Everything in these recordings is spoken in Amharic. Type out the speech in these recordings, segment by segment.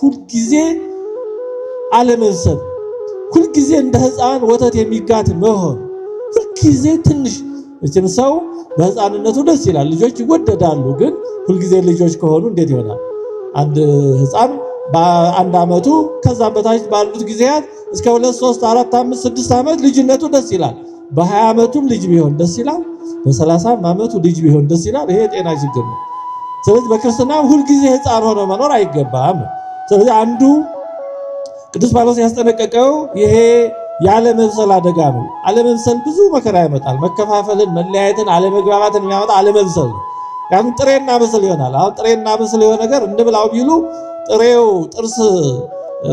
ሁልጊዜ አለመብሰል፣ ሁልጊዜ እንደ ሕፃን ወተት የሚጋት መሆን፣ ሁልጊዜ ትንሽ እችም ሰው በሕፃንነቱ ደስ ይላል፣ ልጆች ይወደዳሉ። ግን ሁልጊዜ ልጆች ከሆኑ እንዴት ይሆናል? አንድ ሕፃን በአንድ ዓመቱ ከዛ በታች ባሉት ጊዜያት እስከ 2 3 4 5 6 ዓመት ልጅነቱ ደስ ይላል። በ20 ዓመቱም ልጅ ቢሆን ደስ ይላል። በ30 ዓመቱ ልጅ ቢሆን ደስ ይላል። ይሄ የጤና ችግር ነው። ስለዚህ በክርስትና ሁልጊዜ ሕፃን ሆኖ መኖር አይገባም። ስለዚህ አንዱ ቅዱስ ጳውሎስ ያስጠነቀቀው ይሄ ያለመብሰል አደጋ ነው። አለመብሰል ብዙ መከራ ያመጣል። መከፋፈልን፣ መለያየትን፣ አለመግባባትን የሚያመጣ አለመብሰል ነው። ያንን ጥሬና ብስል ይሆናል። አሁን ጥሬና ብስል የሆነ ነገር እንብላው ቢሉ ጥሬው ጥርስ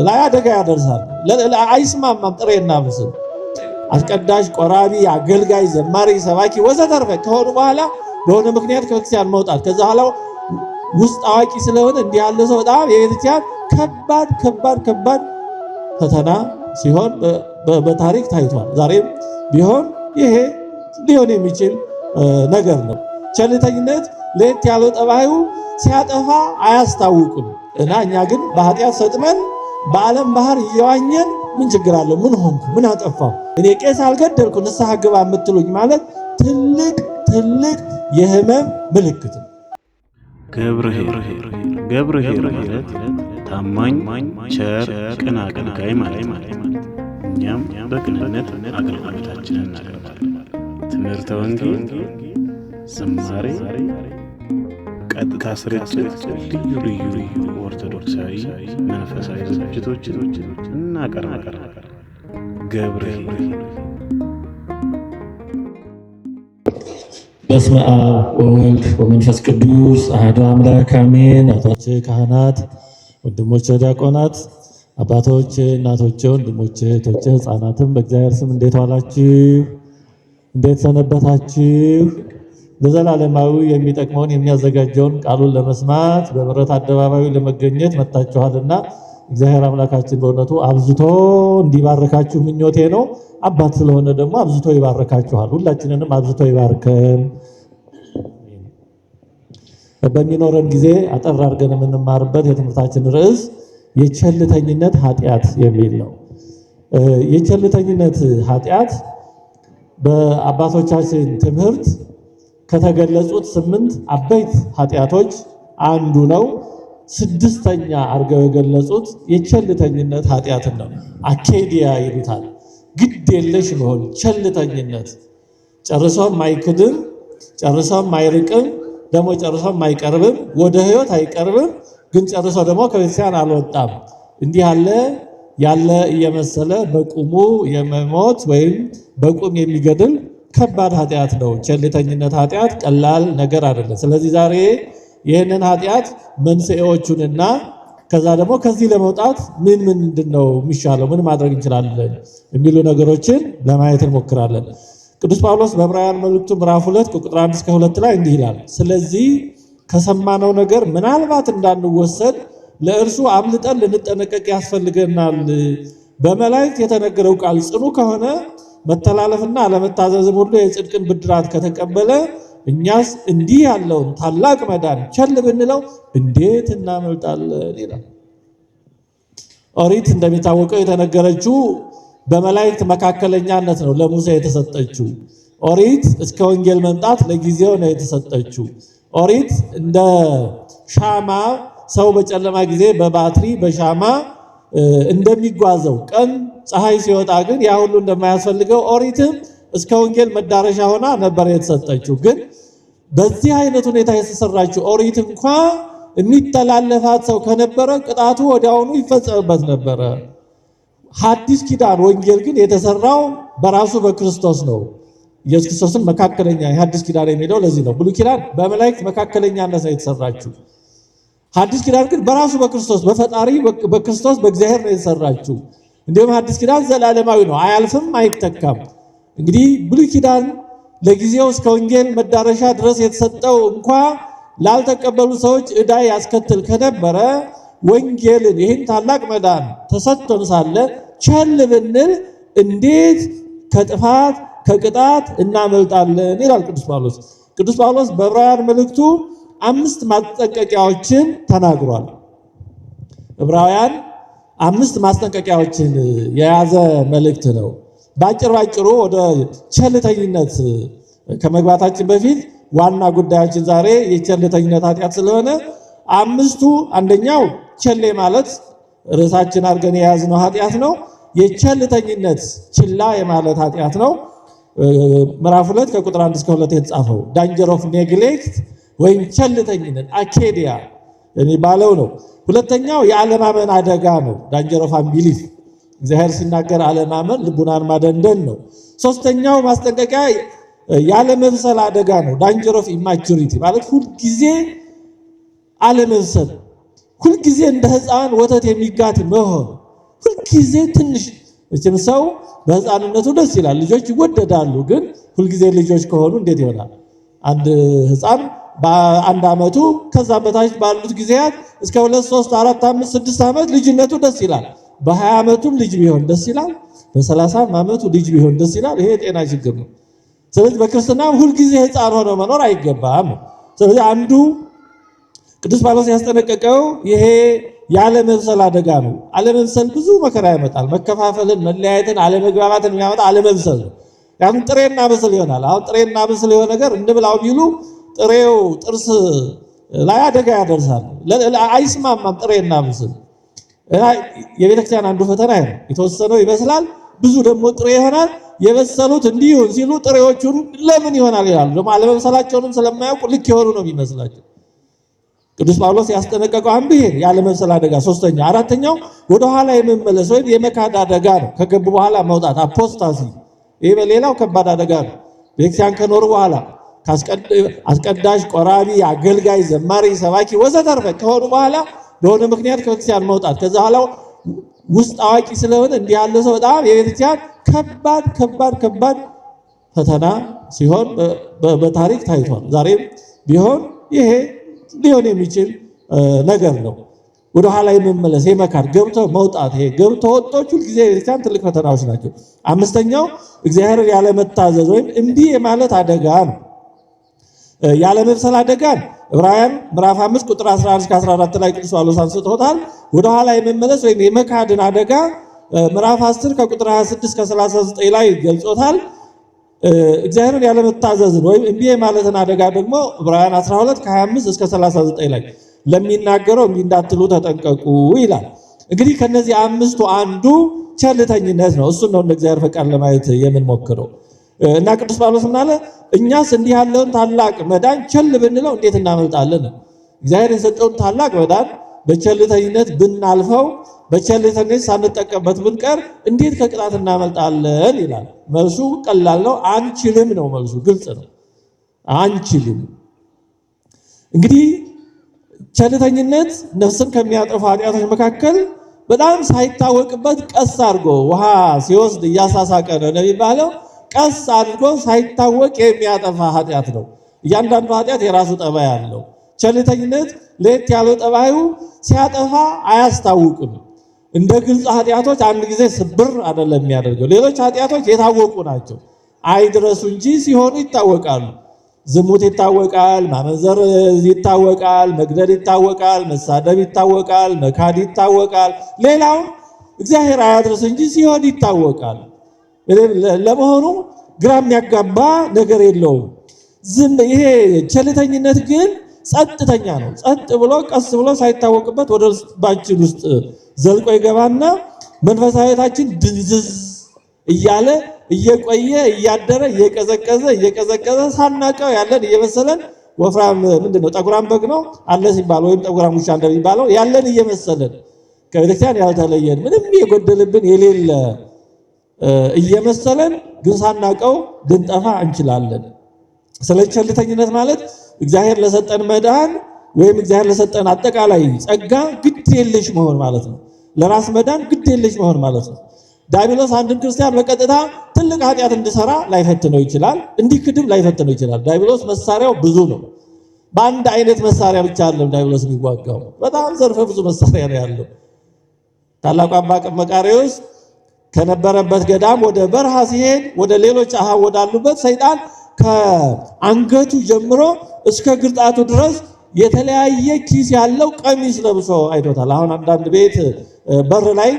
ላይ አደጋ ያደርሳል። አይስማማም። ጥሬና ብስል አስቀዳሽ፣ ቆራቢ፣ አገልጋይ፣ ዘማሪ፣ ሰባኪ ወዘተርፈ ከሆኑ በኋላ በሆነ ምክንያት ከቤተክርስቲያን መውጣት ከዛ በኋላ ውስጥ አዋቂ ስለሆነ እንዲህ ያለ ሰው በጣም የቤተክርስቲያን ከባድ ፈተና ሲሆን በታሪክ ታይቷል። ዛሬም ቢሆን ይሄ ሊሆን የሚችል ነገር ነው። ቸልተኝነት ለየት ያለው ጠባዩ ሲያጠፋ አያስታውቅም እና እኛ ግን በኃጢአት ሰጥመን በዓለም ባህር እየዋኘን ምን ችግር አለው? ምን ሆንኩ? ምን አጠፋው? እኔ ቄስ አልገደልኩ ንስሐ ግባ የምትሉኝ ማለት ትልቅ የህመም ምልክት ነው። ገብርኄር ማለት ታማኝ፣ ቸር፣ ቅን አገልጋይ ማለት። እኛም በቅንነት አገልግሎታችንን እናቀርባለን። ትምህርተ ወንጌል፣ ዝማሬ፣ ቀጥታ ስርጭት፣ ልዩ ኦርቶዶክሳዊ መንፈሳዊ ዝግጅቶችን እናቀርባለን። ገብርኄር። በስመ አብ ወወልድ ወመንፈስ ቅዱስ አሐዱ አምላክ አሜን። አባቶች ካህናት፣ ወንድሞች ዲያቆናት፣ አባቶች፣ እናቶች፣ ወንድሞች፣ እህቶች፣ ሕፃናትም በእግዚአብሔር ስም እንዴት ዋላችሁ? እንዴት ሰነበታችሁ? ለዘላለማዊ የሚጠቅመውን የሚያዘጋጀውን ቃሉን ለመስማት በምሕረት አደባባዩ ለመገኘት መጥታችኋልና እግዚአብሔር አምላካችን በእውነቱ አብዝቶ እንዲባርካችሁ ምኞቴ ነው። አባት ስለሆነ ደግሞ አብዝቶ ይባርካችኋል። ሁላችንንም አብዝቶ ይባርከን። በሚኖረን ጊዜ አጠር አድርገን የምንማርበት የትምህርታችን ርዕስ የቸልተኝነት ኃጢአት የሚል ነው። የቸልተኝነት ኃጢአት በአባቶቻችን ትምህርት ከተገለጹት 8 አበይት ኃጢአቶች አንዱ ነው። 6ኛ አድርገው የገለጹት የቸልተኝነት ኃጢአትን ነው። አኬዲያ ይሉታል። ግድ የለሽ መሆን፣ ቸልተኝነት፣ ጨርሶም አይክድም፣ ጨርሶም አይርቅም፣ ደግሞ ጨርሶም አይቀርብም፣ ወደ ሕይወት አይቀርብም፣ ግን ጨርሶ ደግሞ ከቤተክርስቲያን አልወጣም። እንዲህ ያለ እየመሰለ በቁሙ የመሞት ወይም በቁም የሚገድል ከባድ ኃጢአት ነው። ቸልተኝነት ኃጢአት ቀላል ነገር አይደለም። ስለዚህ ዛሬ ይህንን ኃጢአት መንስኤዎቹንና ከዛ ደግሞ ከዚህ ለመውጣት ምንድነው የሚሻለው፣ ምን ማድረግ እንችላለን የሚሉ ነገሮችን ለማየት እንሞክራለን። ቅዱስ ጳውሎስ በዕብራውያን መልእክቱ ምዕራፍ 2 ቁጥር 1 እስከ 2 ላይ እንዲህ ይላል። ስለዚህ ከሰማነው ነገር ምናልባት እንዳንወሰድ ለእርሱ አምልጠን ልንጠነቀቅ ያስፈልገናል። በመላእክት የተነገረው ቃል ጽኑ ከሆነ መተላለፍና አለመታዘዝም ሁሉ የጽድቅን ብድራት ከተቀበለ እኛስ እንዲህ ያለውን ታላቅ መዳን ቸል ብንለው እንዴት እናመልጣለን ይላል። ኦሪት እንደሚታወቀው የተነገረችው በመላእክት መካከለኛነት ነው ለሙሴ የተሰጠችው። ኦሪት እስከ ወንጌል መምጣት ለጊዜው ነው የተሰጠችው። ኦሪት እንደ ሻማ ሰው በጨለማ ጊዜ በባትሪ በሻማ እንደሚጓዘው ቀን ፀሐይ ሲወጣ ግን ያ ሁሉ እንደማያስፈልገው ኦሪትም እስከ ወንጌል መዳረሻ ሆና ነበር የተሰጠችው። ግን በዚህ አይነት ሁኔታ የተሰራችው ኦሪት እንኳን የሚተላለፋት ሰው ከነበረ ቅጣቱ ወዲያውኑ ይፈጸምበት ነበረ። ሐዲስ ኪዳን ወንጌል ግን የተሰራው በራሱ በክርስቶስ ነው። ኢየሱስ ክርስቶስን መካከለኛ የሐዲስ ኪዳን የሚለው ለዚህ ነው። ብሉይ ኪዳን በመላእክት መካከለኛነት ነው የተሰራችው። ሐዲስ ኪዳን ግን በራሱ በክርስቶስ በፈጣሪ በክርስቶስ በእግዚአብሔር ነው የተሰራችው። እንዲሁም ሐዲስ ኪዳን ዘላለማዊ ነው፣ አያልፍም፣ አይተካም። እንግዲህ ብሉይ ኪዳን ለጊዜው እስከ ወንጌል መዳረሻ ድረስ የተሰጠው እንኳ ላልተቀበሉ ሰዎች ዕዳ ያስከትል ከነበረ ወንጌልን ይህን ታላቅ መዳን ተሰጥቶን ሳለ ቸል ብንል እንዴት ከጥፋት ከቅጣት እናመልጣለን ይላል ቅዱስ ጳውሎስ። ቅዱስ ጳውሎስ በዕብራውያን መልእክቱ 5 ማስጠንቀቂያዎችን ተናግሯል። ዕብራውያን 5 ማስጠንቀቂያዎችን የያዘ መልእክት ነው። ባጭሩ ወደ ቸልተኝነት ከመግባታችን በፊት ዋና ጉዳያችን ዛሬ የቸልተኝነት ኃጢአት ስለሆነ 5ቱ አንደኛው ቸሌ ማለት ርዕሳችን አድርገን የያዝነው ኃጢአት ነው። የቸልተኝነት ችላ የማለት ኃጢአት ነው። ምዕራፍ 2 ከቁጥር 1 እስከ 2 የተጻፈው ዳንጀር ኦፍ ኔግሌክት ወይም ቸልተኝነት አኬዲያ የሚባለው ነው። ሁለተኛው የአለማመን አደጋ ነው። ዳንጀር ኦፍ አንቢሊፍ እግዚአብሔር ሲናገር አለማመን ልቡናን ማደንደን ነው። ሶስተኛው ማስጠንቀቂያ ያለመብሰል አደጋ ነው። ዳንጀር ኦፍ ኢማቹሪቲ ማለት ሁልጊዜ አለመብሰል፣ ሁልጊዜ እንደ ሕፃን ወተት የሚጋት መሆን፣ ሁልጊዜ ትንሽ እችም ሰው በሕፃንነቱ ደስ ይላል፣ ልጆች ይወደዳሉ። ግን ሁልጊዜ ልጆች ከሆኑ እንዴት ይሆናል? አንድ ሕፃን በአንድ ዓመቱ ከዛ በታች ባሉት ጊዜያት እስከ 2 3 4 5 6 ዓመት ልጅነቱ ደስ ይላል። በ20 ዓመቱም ልጅ ቢሆን ደስ ይላል። በ30 ዓመቱ ልጅ ቢሆን ደስ ይላል። ይሄ የጤና ችግር ነው። ስለዚህ በክርስትናም ሁልጊዜ ሕፃን ሆኖ መኖር አይገባም። ስለዚህ አንዱ ቅዱስ ጳውሎስ ያስጠነቀቀው ይሄ ያለመብሰል አደጋ ነው። አለመብሰል ብዙ መከራ ያመጣል። መከፋፈልን፣ መለያየትን፣ አለመግባባትን የሚያመጣ አለመብሰል ነው። ያም ጥሬና ብስል ይሆናል። አሁን ጥሬና ብስል የሆነ ነገር እንብላው ቢሉ ጥሬው ጥርስ ላይ አደጋ ያደርሳል። አይስማማም ጥሬና ብስል። የቤተክርስቲያን አንዱ ፈተና ነው። የተወሰነው ይበስላል፣ ብዙ ደግሞ ጥሬ ይሆናል። የበሰሉት እንዲሁን ሲሉ ጥሬዎቹን ለምን ይሆናል ይላሉ። ደግሞ አለመብሰላቸውንም ስለማያውቁ ልክ የሆኑ ነው የሚመስላቸው። ቅዱስ ጳውሎስ ያስጠነቀቀው አንዱ ይሄ ያለመብሰል አደጋ። ሶስተኛ አራተኛው ወደኋላ የመመለስ ወይም የመካድ አደጋ ነው። ከገቡ በኋላ መውጣት አፖስታሲ። ይሄ በሌላው ከባድ አደጋ ነው። ቤተክርስቲያን ከኖሩ በኋላ አስቀዳሽ፣ ቆራቢ፣ አገልጋይ፣ ዘማሪ፣ ሰባኪ ወዘተርፈ ከሆኑ በኋላ በሆነ ምክንያት ከቤተክርስቲያን መውጣት ከዛ በኋላ ውስጥ አዋቂ ስለሆነ እንዲህ ያለ ሰው በጣም የቤተክርስቲያን ከባድ ፈተና ሲሆን በታሪክ ታይቷል። ዛሬም ቢሆን ይሄ ሊሆን የሚችል ነገር ነው። ወደ ኋላ የመመለስ የመካድ ገብቶ መውጣት፣ ይሄ ገብቶ ወጦች ሁልጊዜ የቤተክርስቲያን ትልቅ ፈተናዎች ናቸው። አምስተኛው እግዚአብሔርን ያለመታዘዝ ወይም እምቢ የማለት አደጋ ነው። ያለመብሰል አደጋን ዕብራውያን ምዕራፍ 5 ቁጥር 11 እስከ 14 ላይ ቅዱስ ጳውሎስ አንስቶታል። ወደ ኋላ የመመለስ ወይም የመካድን አደጋ ምዕራፍ 10 ከቁጥር 26 እስከ 39 ላይ ገልጾታል። እግዚአብሔርን ያለመታዘዝን ወይም እምቢ የማለትን አደጋ ደግሞ ዕብራውያን 12 ከ25 እስከ 39 ላይ ለሚናገረው እምቢ እንዳትሉ ተጠንቀቁ ይላል። እንግዲህ ከነዚህ አምስቱ አንዱ ቸልተኝነት ነው። እሱን ነው እንደ እግዚአብሔር ፈቃድ ለማየት የምንሞክረው እና ቅዱስ ጳውሎስ ምን አለ? እኛስ እንዲህ ያለውን ታላቅ መዳን ቸል ብንለው እንዴት እናመልጣለን? እግዚአብሔር የሰጠውን ታላቅ መዳን በቸልተኝነት ብናልፈው፣ በቸልተኝነት ሳንጠቀምበት ብንቀር እንዴት ከቅጣት እናመልጣለን ይላል። መልሱ ቀላል ነው። አንችልም ነው መልሱ። ግልጽ ነው። አንችልም። እንግዲህ ቸልተኝነት ነፍስን ከሚያጠፉ ኃጢአቶች መካከል በጣም ሳይታወቅበት ቀስ አድርጎ ውሃ ሲወስድ እያሳሳቀ ነው የሚባለው። ቀስ አድርጎ ሳይታወቅ የሚያጠፋ ኃጢአት ነው። እያንዳንዱ ኃጢአት የራሱ ጠባይ አለው። ቸልተኝነት ለየት ያለው ጠባዩ ሲያጠፋ አያስታውቅም። እንደ ግልጽ ኃጢአቶች አንድ ጊዜ ስብር አይደለም የሚያደርገው። ሌሎች ኃጢአቶች የታወቁ ናቸው፣ አይድረሱ እንጂ ሲሆኑ ይታወቃሉ። ዝሙት ይታወቃል፣ ማመንዘር ይታወቃል፣ መግደል ይታወቃል፣ መሳደብ ይታወቃል፣ መካድ ይታወቃል። ሌላው እግዚአብሔር አያድርስ እንጂ ሲሆን ይታወቃል። ለመሆኑ ግራ የሚያጋባ ነገር የለውም። ይሄ ቸልተኝነት ግን ጸጥተኛ ነው። ጸጥ ብሎ ቀስ ብሎ ሳይታወቅበት ወደ ልባችን ውስጥ ዘልቆ ይገባና መንፈሳዊታችን ድንዝዝ እያለ እየቆየ እያደረ እየቀዘቀዘ ሳናቀው ያለን እየመሰለን ወፍራም ምንድነው ጠጉራም በግ ነው አለ ሲባል ወይም ጠጉራም ውሻ እንደሚባለው ያለን እየመሰለን ከቤተክርስቲያን ያልተለየን ምንም የጎደልብን የሌለ እየመሰለን ግን ሳናቀው ልንጠፋ እንችላለን። ስለ ቸልተኝነት ማለት እግዚአብሔር ለሰጠን መዳን ወይም እግዚአብሔር ለሰጠን አጠቃላይ ጸጋ ግድ የለሽ መሆን ማለት ነው። ለራስ መዳን ግድ የለሽ መሆን ማለት ነው። ዲያብሎስ አንድን ክርስቲያን በቀጥታ ትልቅ ኃጢአት እንዲሰራ ላይፈትነው ይችላል፣ እንዲክድም ላይፈትነው ይችላል። ዲያብሎስ መሳሪያው ብዙ ነው። በአንድ አይነት መሳሪያ ብቻ አይደለም ዲያብሎስ የሚዋጋው፣ በጣም ዘርፈ ብዙ መሳሪያ ነው ያለው። ታላቁ አባ መቃርዮስ ከነበረበት ገዳም ወደ በረሃ ሲሄድ ወደ ሌሎች አሃው ወዳሉበት ሰይጣን ከአንገቱ ጀምሮ እስከ ግርጣቱ ድረስ የተለያየ ኪስ ያለው ቀሚስ ለብሶ አይቶታል። አሁን አንዳንድ ቤት በር ላይ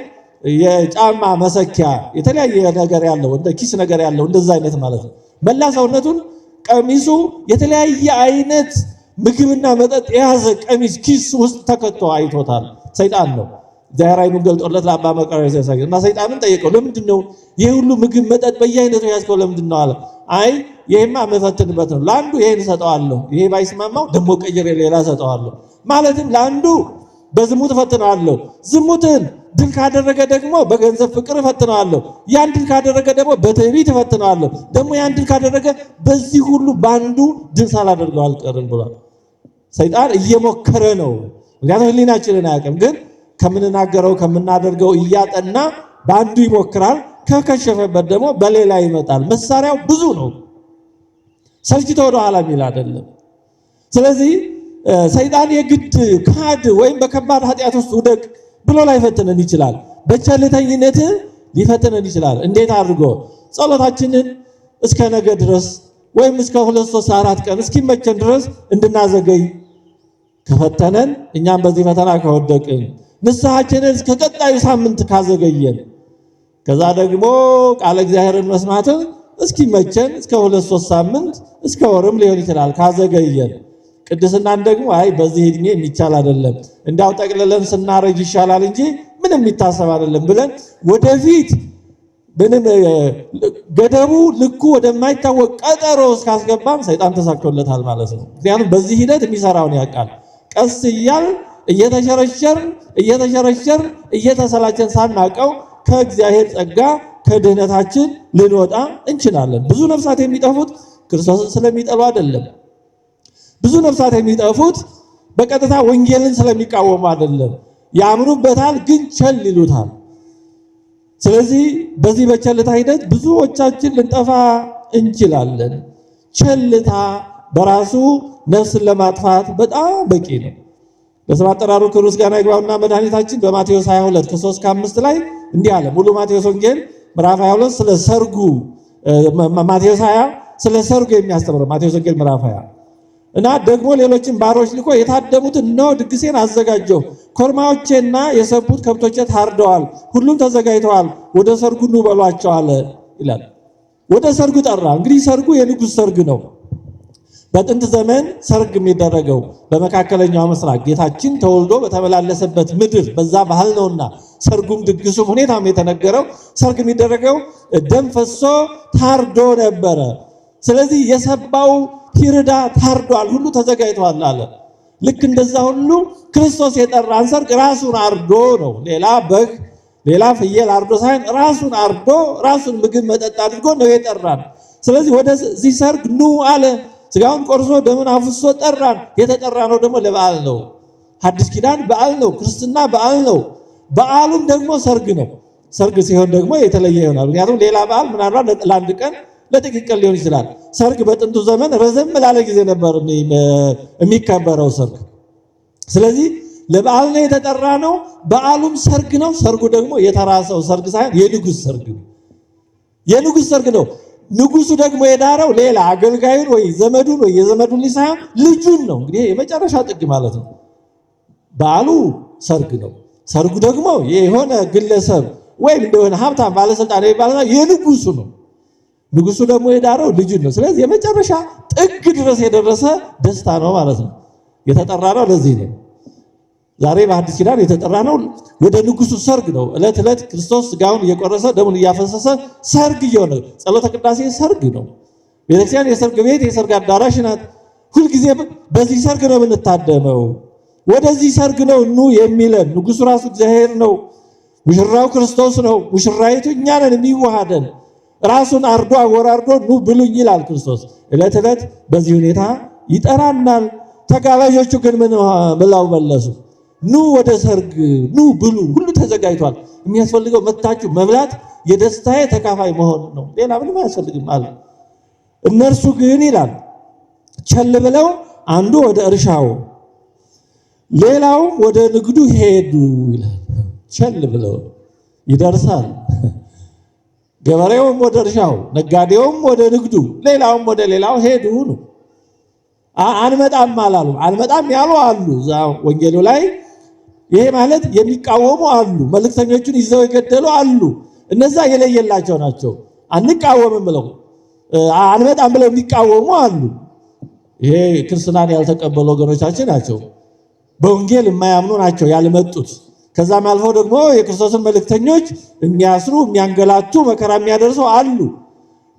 የጫማ መሰኪያ የተለያየ ነገር ያለው እንደ ኪስ ነገር ያለው እንደዛ አይነት ማለት ነው። መላ ሰውነቱን ቀሚሱ የተለያየ አይነት ምግብና መጠጥ የያዘ ቀሚስ ኪስ ውስጥ ተከቶ አይቶታል። ሰይጣን ነው እግዚአብሔር ዓይኑን ገልጦለት ለአባ መቃርዮስ ያሳየው እና ሰይጣንን ጠየቀው፣ ለምንድን ነው ይሄ ሁሉ ምግብ መጠጥ በየአይነቱ ያዝከው ለምንድን ነው አለ። አይ ይሄማ መፈትንበት ነው፣ ለአንዱ ይሄን እሰጠዋለሁ፣ ይሄ ባይስማማው ደግሞ ቀይሬ ሌላ እሰጠዋለሁ። ማለትም ለአንዱ በዝሙት እፈትነዋለሁ፣ ዝሙትን ድል ካደረገ ደግሞ በገንዘብ ፍቅር እፈትነዋለሁ፣ ያን ድል ካደረገ ደግሞ በትዕቢት እፈትነዋለሁ፣ ደግሞ ያን ድል ካደረገ በዚህ ሁሉ በአንዱ ድል ሳላደርገው አልቀርም ብሏል። ሰይጣን እየሞከረ ነው። ምክንያቱም ሕሊናችንን አያውቅም፣ ግን ከምንናገረው ከምናደርገው እያጠና በአንዱ ይሞክራል። ከከሸፈበት ደግሞ በሌላ ይመጣል። መሳሪያው ብዙ ነው። ሰልችቶ ወደ ኋላ የሚል አይደለም። ስለዚህ ሰይጣን የግድ ካድ ወይም በከባድ ኃጢአት ውስጥ ውደቅ ብሎ ላይፈትነን ይችላል። በቸልተኝነት ሊፈትነን ይችላል። እንዴት አድርጎ? ጸሎታችንን እስከ ነገ ድረስ ወይም እስከ 2 3 4 ቀን እስኪመቸን ድረስ እንድናዘገይ ከፈተነን፣ እኛም በዚህ ፈተና ከወደቅን፣ ንስሐችንን እስከ ቀጣዩ ሳምንት ካዘገየን፣ ከዛ ደግሞ ቃለ እግዚአብሔርን መስማትን እስኪመቸን እስከ 2 3 ሳምንት እስከ ወርም ሊሆን ይችላል ካዘገየን፣ ቅድስናን ደግሞ አይ በዚህ ዕድሜ የሚቻል አይደለም እንዳው ጠቅልለን ስናረጅ ይሻላል እንጂ ምንም የሚታሰብ አይደለም ብለን ወደፊት ምንም ገደቡ ልኩ ወደማይታወቅ ቀጠሮ እስካስገባን ሰይጣን ተሳክቶለታል ማለት ነው። ምክንያቱም በዚህ ሂደት የሚሰራውን ያውቃል። ቀስ እያል እየተሸረሸር እየተሰላቸን ሳናቀው ከእግዚአብሔር ጸጋ ከድህነታችን ልንወጣ እንችላለን። ብዙ ነፍሳት የሚጠፉት ክርስቶስን ስለሚጠሉ አይደለም። ብዙ ነፍሳት የሚጠፉት በቀጥታ ወንጌልን ስለሚቃወሙ አይደለም። ያምኑበታል፣ ግን ቸል ይሉታል። ስለዚህ በዚህ በቸልታ ሂደት ብዙዎቻችን ልንጠፋ እንችላለን። ቸልታ በራሱ ነፍስን ለማጥፋት በጣም በቂ ነው። በስመ አጠራሩ ክብር ምስጋና ይግባውና መድኃኒታችን በማቴዎስ 22 ከ3-5 ላይ እንዲህ አለ። ሙሉ ማቴዎስ ወንጌል ምዕራፍ 22 ስለ ሰርጉ ማቴዎስ 20 ስለ ሰርጉ የሚያስተምረው ማቴዎስ ወንጌል ምዕራፍ 20 እና ደግሞ ሌሎችን ባሮች ልኮ የታደሙትን እነሆ ድግሴን አዘጋጀሁ፣ ኮርማዎቼና የሰቡት ከብቶቼ ታርደዋል፣ ሁሉም ተዘጋጅተዋል፣ ወደ ሰርጉ ኑ በሏቸው አለ ይላል። ወደ ሰርጉ ጠራ። እንግዲህ ሰርጉ የንጉሥ ሰርግ ነው። በጥንት ዘመን ሰርግ የሚደረገው በመካከለኛው ምስራቅ ጌታችን ተወልዶ በተመላለሰበት ምድር በዛ ባህል ነውና ሰርጉም ድግሱም ሁኔታም የተነገረው ሰርግ የሚደረገው ደም ፈሶ ታርዶ ነበረ። ስለዚህ የሰባው ፊርዳ ታርዷል፣ ሁሉ ተዘጋጅቷል አለ። ልክ እንደዛ ሁሉ ክርስቶስ የጠራን ሰርግ ራሱን አርዶ ነው። ሌላ በግ ሌላ ፍየል አርዶ ሳይሆን ራሱን አርዶ ራሱን ምግብ መጠጥ አድርጎ ነው የጠራን። ስለዚህ ወደዚህ ሰርግ ኑ አለ። ስጋውን ቆርሶ ደሙን አፍሶ ጠራን። የተጠራ ነው ደግሞ ለበዓል ነው። ሐዲስ ኪዳን በዓል ነው። ክርስትና በዓል ነው። በዓሉም ደግሞ ሰርግ ነው። ሰርግ ሲሆን ደግሞ የተለየ ይሆናል። ምክንያቱም ሌላ በዓል ምናልባት ለአንድ ቀን ለጥቂት ቀን ሊሆን ይችላል። ሰርግ በጥንቱ ዘመን ረዘም ላለ ጊዜ ነበር የሚከበረው ሰርግ። ስለዚህ ለበዓል ነው የተጠራ ነው። በዓሉም ሰርግ ነው። ሰርጉ ደግሞ የተራሰው ሰርግ ሳይሆን የንጉሥ ሰርግ ነው። የንጉሥ ሰርግ ነው። ንጉሱ ደግሞ የዳረው ሌላ አገልጋዩን ወይ ዘመዱን ወይ የዘመዱን ልጅ ሳይሆን ልጁን ነው። እንግዲህ የመጨረሻ ጥግ ማለት ነው። በዓሉ ሰርግ ነው። ሰርጉ ደግሞ የሆነ ግለሰብ ወይም እንደሆነ ሀብታም ባለስልጣን የሚባለው የንጉሱ ነው። ንጉሱ ደግሞ የዳረው ልጁን ነው። ስለዚህ የመጨረሻ ጥግ ድረስ የደረሰ ደስታ ነው ማለት ነው። የተጠራ ነው ለዚህ ነው። ዛሬ በሐዲስ ኪዳን የተጠራ ነው ወደ ንጉሱ ሰርግ ነው። ዕለት ዕለት ክርስቶስ ስጋውን እየቆረሰ ደሙን እያፈሰሰ ሰርግ እየሆነ ጸሎተ ቅዳሴ ሰርግ ነው። ቤተክርስቲያን የሰርግ ቤት የሰርግ አዳራሽ ናት። ሁልጊዜ በዚህ ሰርግ ነው የምንታደመው። ወደዚህ ሰርግ ነው ኑ የሚለን ንጉሱ ራሱ እግዚአብሔር ነው። ሙሽራው ክርስቶስ ነው። ሙሽራይቱ እኛ ነን የሚዋሃደን። ራሱን አርዶ አወራርዶ ኑ ብሉኝ ይላል ክርስቶስ። ዕለት ዕለት በዚህ ሁኔታ ይጠራናል። ተጋባዦቹ ግን ምን ብለው መለሱ? ኑ ወደ ሰርግ ኑ ብሉ፣ ሁሉ ተዘጋጅቷል። የሚያስፈልገው መታችሁ መብላት፣ የደስታዬ ተካፋይ መሆን ነው። ሌላ ምንም አያስፈልግም አለ። እነርሱ ግን ይላል ቸል ብለው አንዱ ወደ እርሻው ሌላውም ወደ ንግዱ ሄዱ ይላል። ቸል ብለው ይደርሳል። ገበሬውም ወደ እርሻው፣ ነጋዴውም ወደ ንግዱ፣ ሌላውም ወደ ሌላው ሄዱ ነው። አንመጣም አላሉ። አንመጣም ያሉ አሉ እዛ ወንጌሉ ላይ። ይሄ ማለት የሚቃወሙ አሉ፣ መልእክተኞቹን ይዘው የገደሉ አሉ። እነዛ የለየላቸው ናቸው። አንቃወምም ብለው አንመጣም ብለው የሚቃወሙ አሉ። ይሄ ክርስትናን ያልተቀበሉ ወገኖቻችን ናቸው። በወንጌል የማያምኑ ናቸው ያልመጡት። ከዛም አልፈው ደግሞ የክርስቶስን መልእክተኞች የሚያስሩ የሚያንገላቱ መከራ የሚያደርሱ አሉ።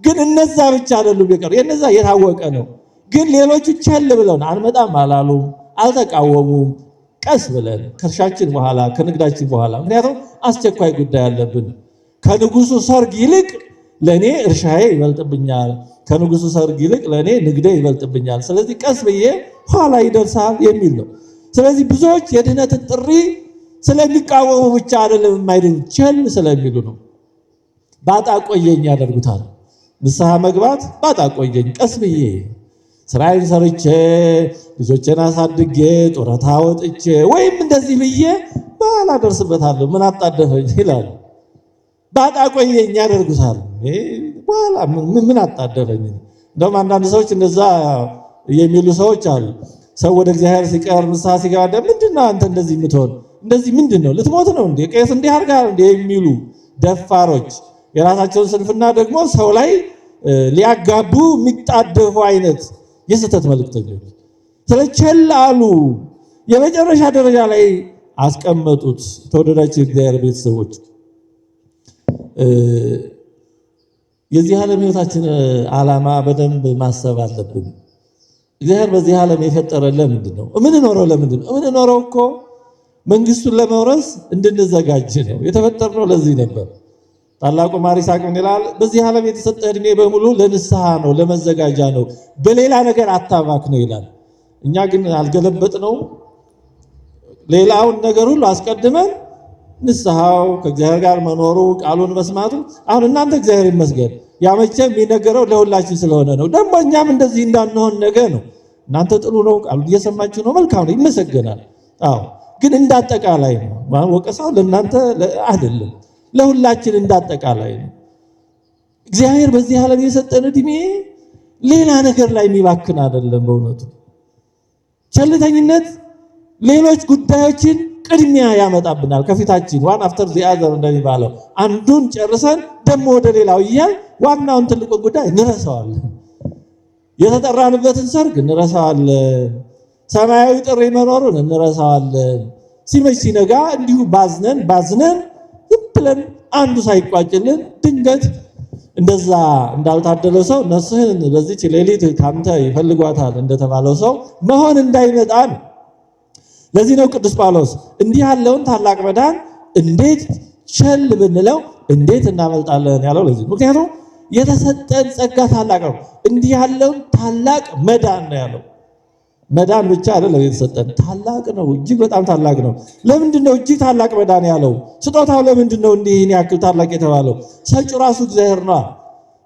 ግን እነዛ ብቻ አይደሉም የቀሩ፣ የነዛ የታወቀ ነው። ግን ሌሎቹ ቸል ብለውን አንመጣም አላሉም፣ አልተቃወሙም። ቀስ ብለን ከእርሻችን በኋላ ከንግዳችን በኋላ፣ ምክንያቱም አስቸኳይ ጉዳይ አለብን። ከንጉሱ ሰርግ ይልቅ ለኔ እርሻዬ ይበልጥብኛል፣ ከንጉሱ ሰርግ ይልቅ ለኔ ንግዴ ይበልጥብኛል። ስለዚህ ቀስ ብዬ ኋላ ይደርሳል የሚል ነው። ስለዚህ ብዙዎች የድህነትን ጥሪ ስለሚቃወሙ ብቻ አይደለም የማይድን፣ ቸል ስለሚሉ ነው። ባጣ ቆየኝ ያደርጉታል። ንስሐ መግባት ባጣ ቆየኝ፣ ቀስ ብዬ ስራዬን ሰርቼ ልጆቼን አሳድጌ ጡረታ ወጥቼ ወይም እንደዚህ ብዬ በኋላ ደርስበታለሁ ምን አጣደፈኝ ይላሉ። ባጣ ቆየኝ ያደርጉታል። በኋላ ምን አጣደፈኝ። እንደውም አንዳንድ ሰዎች እንደዛ የሚሉ ሰዎች አሉ። ሰው ወደ እግዚአብሔር ሲቀር ንስሐ ሲገባ ምንድነው አንተ እንደዚህ የምትሆን እንደዚህ ምንድነው ልትሞት ነው እንዴ ቄስ እንዲህ አድርጋል እንዴ የሚሉ ደፋሮች፣ የራሳቸውን ስንፍና ደግሞ ሰው ላይ ሊያጋቡ የሚጣደፉ አይነት የስተት መልእክተኞች ስለቸል አሉ። የመጨረሻ ደረጃ ላይ አስቀመጡት። ተወደዳችሁ የእግዚአብሔር ቤተሰቦች፣ የዚህ ዓለም ህይወታችን ዓላማ በደንብ ማሰብ አለብን። እግዚአብሔር በዚህ ዓለም የፈጠረን ለምንድን ነው? የምንኖረው ለምንድን ነው? የምንኖረው እኮ መንግስቱን ለመውረስ እንድንዘጋጅ ነው። የተፈጠርነው ለዚህ ነበር። ታላቁ ማር ይስሐቅ ምን ይላል? በዚህ ዓለም የተሰጠ ዕድሜ በሙሉ ለንስሐ ነው፣ ለመዘጋጃ ነው፣ በሌላ ነገር አታባክ ነው ይላል። እኛ ግን አልገለበጥነው። ሌላውን ነገር ሁሉ አስቀድመን ንስሐው፣ ከእግዚአብሔር ጋር መኖሩ፣ ቃሉን መስማቱ። አሁን እናንተ እግዚአብሔር ይመስገን ያመቸም የሚነገረው ለሁላችን ስለሆነ ነው። ደግሞ እኛም እንደዚህ እንዳንሆን ነገ ነው። እናንተ ጥሩ ነው፣ ቃሉን እየሰማችሁ ነው፣ መልካም ነው፣ ይመሰገናል። አዎ፣ ግን እንዳጠቃላይ ነው። ወቀሳው ለእናንተ አይደለም፣ ለሁላችን እንዳጠቃላይ ነው። እግዚአብሔር በዚህ ዓለም የሰጠን ዕድሜ ሌላ ነገር ላይ የሚባክን አይደለም። በእውነቱ ቸልተኝነት ሌሎች ጉዳዮችን ቅድሚያ ያመጣብናል ከፊታችን። ዋን አፍተር ዘ አዘር እንደሚባለው አንዱን ጨርሰን ደግሞ ወደ ሌላው እያል ዋናውን ትልቁን ጉዳይ እንረሳዋለን። የተጠራንበትን ሰርግ እንረሳዋለን። ሰማያዊ ጥሪ መኖሩን እንረሳዋለን። ሲመሽ ሲነጋ እንዲሁ ባዝነን ዝም ብለን አንዱ ሳይቋጭልን ድንገት እንደዛ እንዳልታደለው ሰው ነፍስህን በዚች ሌሊት ካንተ ይፈልጓታል እንደተባለው ሰው መሆን እንዳይመጣ ነው። ለዚህ ነው ቅዱስ ጳውሎስ እንዲህ ያለውን ታላቅ መዳን እንዴት ቸል ብንለው እንዴት እናመልጣለን ያለው ለዚህ። ምክንያቱም የተሰጠን ጸጋ ታላቅ ነው። እንዲህ ያለውን ታላቅ መዳን ነው ያለው። መዳን ብቻ አይደለም የተሰጠን፣ ታላቅ ነው፣ እጅግ በጣም ታላቅ ነው። ለምንድን ነው እጅግ ታላቅ መዳን ያለው? ስጦታው ለምንድን ነው እንዲህ ያክል ታላቅ የተባለው? ሰጪው ራሱ እግዚአብሔር ነው።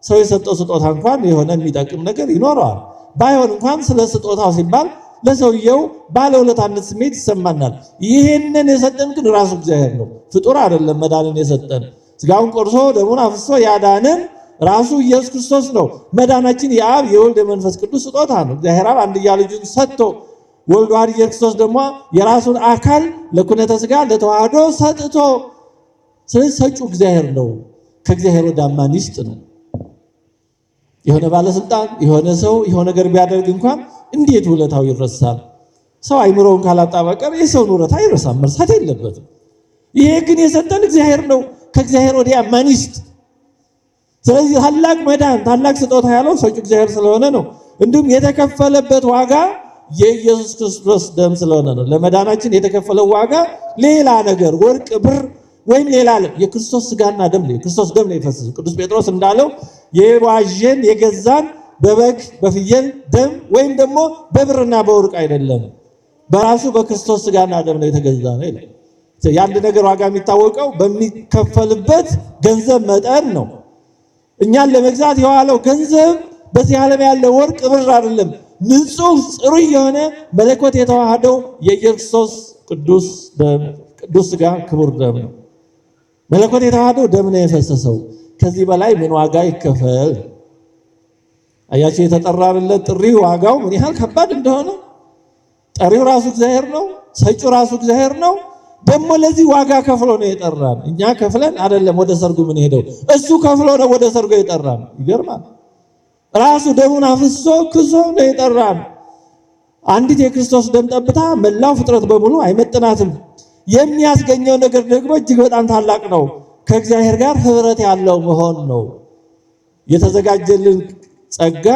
ሰው የሰጠው ስጦታ እንኳን የሆነ የሚጠቅም ነገር ይኖረዋል። ባይሆን እንኳን ስለ ስጦታው ሲባል ለሰውየው ባለውለታነት ስሜት ይሰማናል። ይሄንን የሰጠን ግን ራሱ እግዚአብሔር ነው፣ ፍጡር አይደለም። መዳንን የሰጠን ስጋውን ቆርሶ ደሙን አፍስሶ ያዳነን ራሱ ኢየሱስ ክርስቶስ ነው። መዳናችን የአብ የወልድ የመንፈስ ቅዱስ ስጦታ ነው። እግዚአብሔር አብ አንድያ ልጁን ሰጥቶ ወልድ ዋህድ ኢየሱስ ክርስቶስ ደግሞ የራሱን አካል ለኩነተ ስጋ ለተዋህዶ ሰጥቶ፣ ስለዚህ ሰጪው እግዚአብሔር ነው። ከእግዚአብሔር ወደ ማን ይስጥ ነው? የሆነ ባለስልጣን የሆነ ሰው የሆነ ነገር ቢያደርግ እንኳን እንዴት ውለታው ይረሳል? ሰው አይምሮውን ካላጣ በቀር የሰውን ውለታ አይረሳም፣ መርሳት የለበትም። ይሄ ግን የሰጠን እግዚአብሔር ነው። ከእግዚአብሔር ወዲያ ማን ይስጥ? ስለዚህ ታላቅ መዳን ታላቅ ስጦታ ያለው ሰጪው እግዚአብሔር ስለሆነ ነው። እንዲሁም የተከፈለበት ዋጋ የኢየሱስ ክርስቶስ ደም ስለሆነ ነው። ለመዳናችን የተከፈለው ዋጋ ሌላ ነገር ወርቅ፣ ብር ወይም ሌላ የክርስቶስ ስጋና ደም ነው። የክርስቶስ ደም ነው የፈሰሰው። ቅዱስ ጴጥሮስ እንዳለው የዋዠን የገዛን በበግ በፍየል ደም ወይም ደግሞ በብርና በወርቅ አይደለም፣ በራሱ በክርስቶስ ስጋና ደም ነው የተገዛ ነው ይላል። የአንድ ነገር ዋጋ የሚታወቀው በሚከፈልበት ገንዘብ መጠን ነው። እኛን ለመግዛት የዋለው ገንዘብ በዚህ ዓለም ያለ ወርቅ ብር አይደለም። ንጹህ ጽሩይ የሆነ መለኮት የተዋሃደው የኢየሱስ ቅዱስ ስጋ ክቡር ደም ነው። መለኮት የተዋሃደው ደም ነው የፈሰሰው። ከዚህ በላይ ምን ዋጋ ይከፈል? አያችሁ የተጠራንለት ጥሪ ዋጋው ምን ያህል ከባድ እንደሆነ። ጠሪው ራሱ እግዚአብሔር ነው፣ ሰጪው ራሱ እግዚአብሔር ነው። ደግሞ ለዚህ ዋጋ ከፍሎ ነው የጠራን። እኛ ከፍለን አይደለም ወደ ሰርጉ ምን ሄደው፣ እሱ ከፍሎ ነው ወደ ሰርጉ የጠራን። ይገርማል። ራሱ ደሙን አፍስሶ ክሶ ነው የጠራን። አንዲት የክርስቶስ ደም ጠብታ መላው ፍጥረት በሙሉ አይመጥናትም። የሚያስገኘው ነገር ደግሞ እጅግ በጣም ታላቅ ነው። ከእግዚአብሔር ጋር ህብረት ያለው መሆን ነው። የተዘጋጀልን ጸጋ፣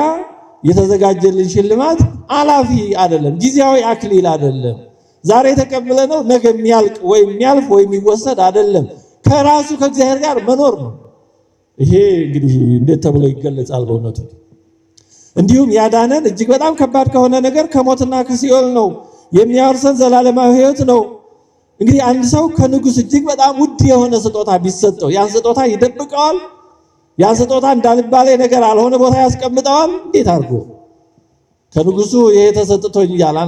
የተዘጋጀልን ሽልማት አላፊ አይደለም፣ ጊዜያዊ አክሊል አይደለም። ዛሬ የተቀበለነው ነገ የሚያልቅ ወይ የሚያልፍ ወይ የሚወሰድ አይደለም። ከራሱ ከእግዚአብሔር ጋር መኖር ነው። ይሄ እንግዲህ እንዴት ተብሎ ይገለጻል? በእውነቱ እንዲሁም ያዳነን እጅግ በጣም ከባድ ከሆነ ነገር ከሞትና ከሲኦል ነው። የሚያወርሰን ዘላለማዊ ሕይወት ነው። እንግዲህ አንድ ሰው ከንጉሥ እጅግ በጣም ውድ የሆነ ስጦታ ቢሰጠው ያን ስጦታ ይደብቀዋል? ያን ስጦታ እንዳልባሌ ነገር አልሆነ ቦታ ያስቀምጠዋል? እንዴት አድርጎ? ከንጉሱ ይሄ ተሰጥቶኛል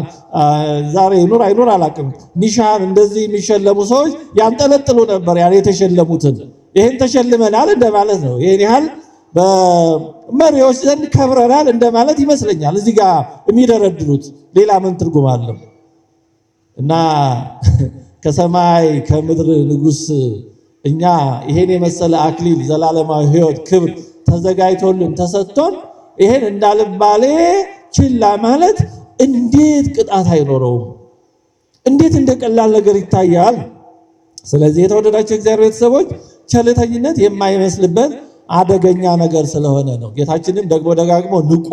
ዛሬ ይኑር አይኑር አላውቅም፣ ኒሻን እንደዚህ የሚሸለሙ ሰዎች ያንጠለጥሉ ነበር ያን የተሸለሙትን። ይሄን ተሸልመናል እንደማለት ነው። ይሄን ያህል በመሪዎች ዘንድ ከብረናል እንደማለት ይመስለኛል እዚህ ጋር የሚደረድሩት። ሌላ ምን ትርጉም አለው? እና ከሰማይ ከምድር ንጉሥ እኛ ይሄን የመሰለ አክሊል ዘላለማዊ ሕይወት ክብር ተዘጋጅቶልን ተሰጥቶን ይሄን እንዳልባሌ ችላ ማለት እንዴት ቅጣት አይኖረውም? እንዴት እንደቀላል ነገር ይታያል? ስለዚህ የተወደዳቸው እግዚአብሔር ቤተሰቦች ቸልተኝነት የማይመስልበት አደገኛ ነገር ስለሆነ ነው። ጌታችንም ደግሞ ደጋግሞ ንቁ፣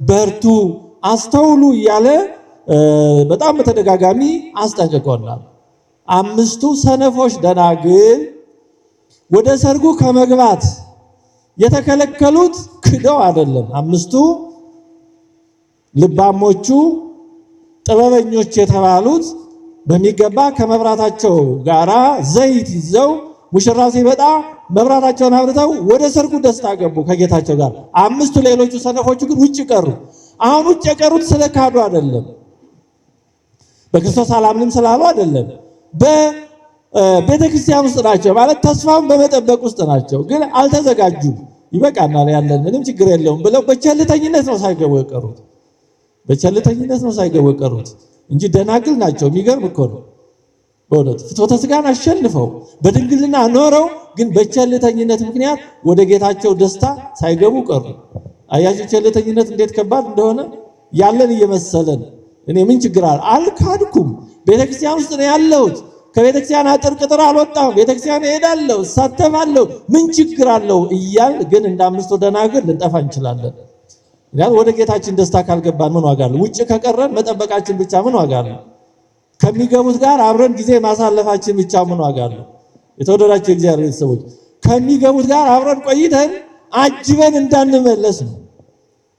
በርቱ፣ አስተውሉ እያለ በጣም በተደጋጋሚ አስጠንቅቆናል። 5ቱ ሰነፎች ደናግል ወደ ሰርጉ ከመግባት የተከለከሉት ክደው አይደለም። 5ቱ ልባሞቹ ጥበበኞች የተባሉት በሚገባ ከመብራታቸው ጋራ ዘይት ይዘው ሙሽራው ሲመጣ መብራታቸውን አብርተው ወደ ሰርጉ ደስታ ገቡ ከጌታቸው ጋር። 5ቱ ሌሎቹ ሰነፎቹ ግን ውጭ ቀሩ። አሁን ውጭ የቀሩት ስለካዱ አይደለም፣ በክርስቶስ አላምንም ስላሉ አይደለም። በቤተ ክርስቲያን ውስጥ ናቸው ማለት ተስፋውን በመጠበቅ ውስጥ ናቸው፣ ግን አልተዘጋጁም። ይበቃናል ያለን ምንም ችግር የለውም ብለው በቸልተኝነት ነው ሳይገቡ የቀሩት። በቸልተኝነት ነው ሳይገቡ የቀሩት እንጂ ደናግል ናቸው። የሚገርም እኮ ነው በእውነት ፍትወተ ሥጋን አሸንፈው በድንግልና ኖረው ግን በቸልተኝነት ምክንያት ወደ ጌታቸው ደስታ ሳይገቡ ቀሩ። አያችሁ ቸልተኝነት እንዴት ከባድ እንደሆነ። ያለን እየመሰለን እኔ ምን ችግር አለ አልካድኩም፣ ቤተክርስቲያን ውስጥ ነው ያለሁት፣ ከቤተክርስቲያን አጥር ቅጥር አልወጣሁም፣ ቤተክርስቲያን እሄዳለሁ፣ እሳተፋለሁ፣ ምን ችግር አለው እያል ግን እንደ 5ቱ ደናግል ልንጠፋ እንችላለን። ምክንያቱም ወደ ጌታችን ደስታ ካልገባን ምን ዋጋ አለው? ውጭ ከቀረን መጠበቃችን ብቻ ምን ዋጋ አለው? ከሚገቡት ጋር አብረን ጊዜ ማሳለፋችን ብቻ ምን ዋጋ አለው? የተወደዳችሁ የእግዚአብሔር ቤተሰቦች ከሚገቡት ጋር አብረን ቆይተን አጅበን እንዳንመለስ ነው።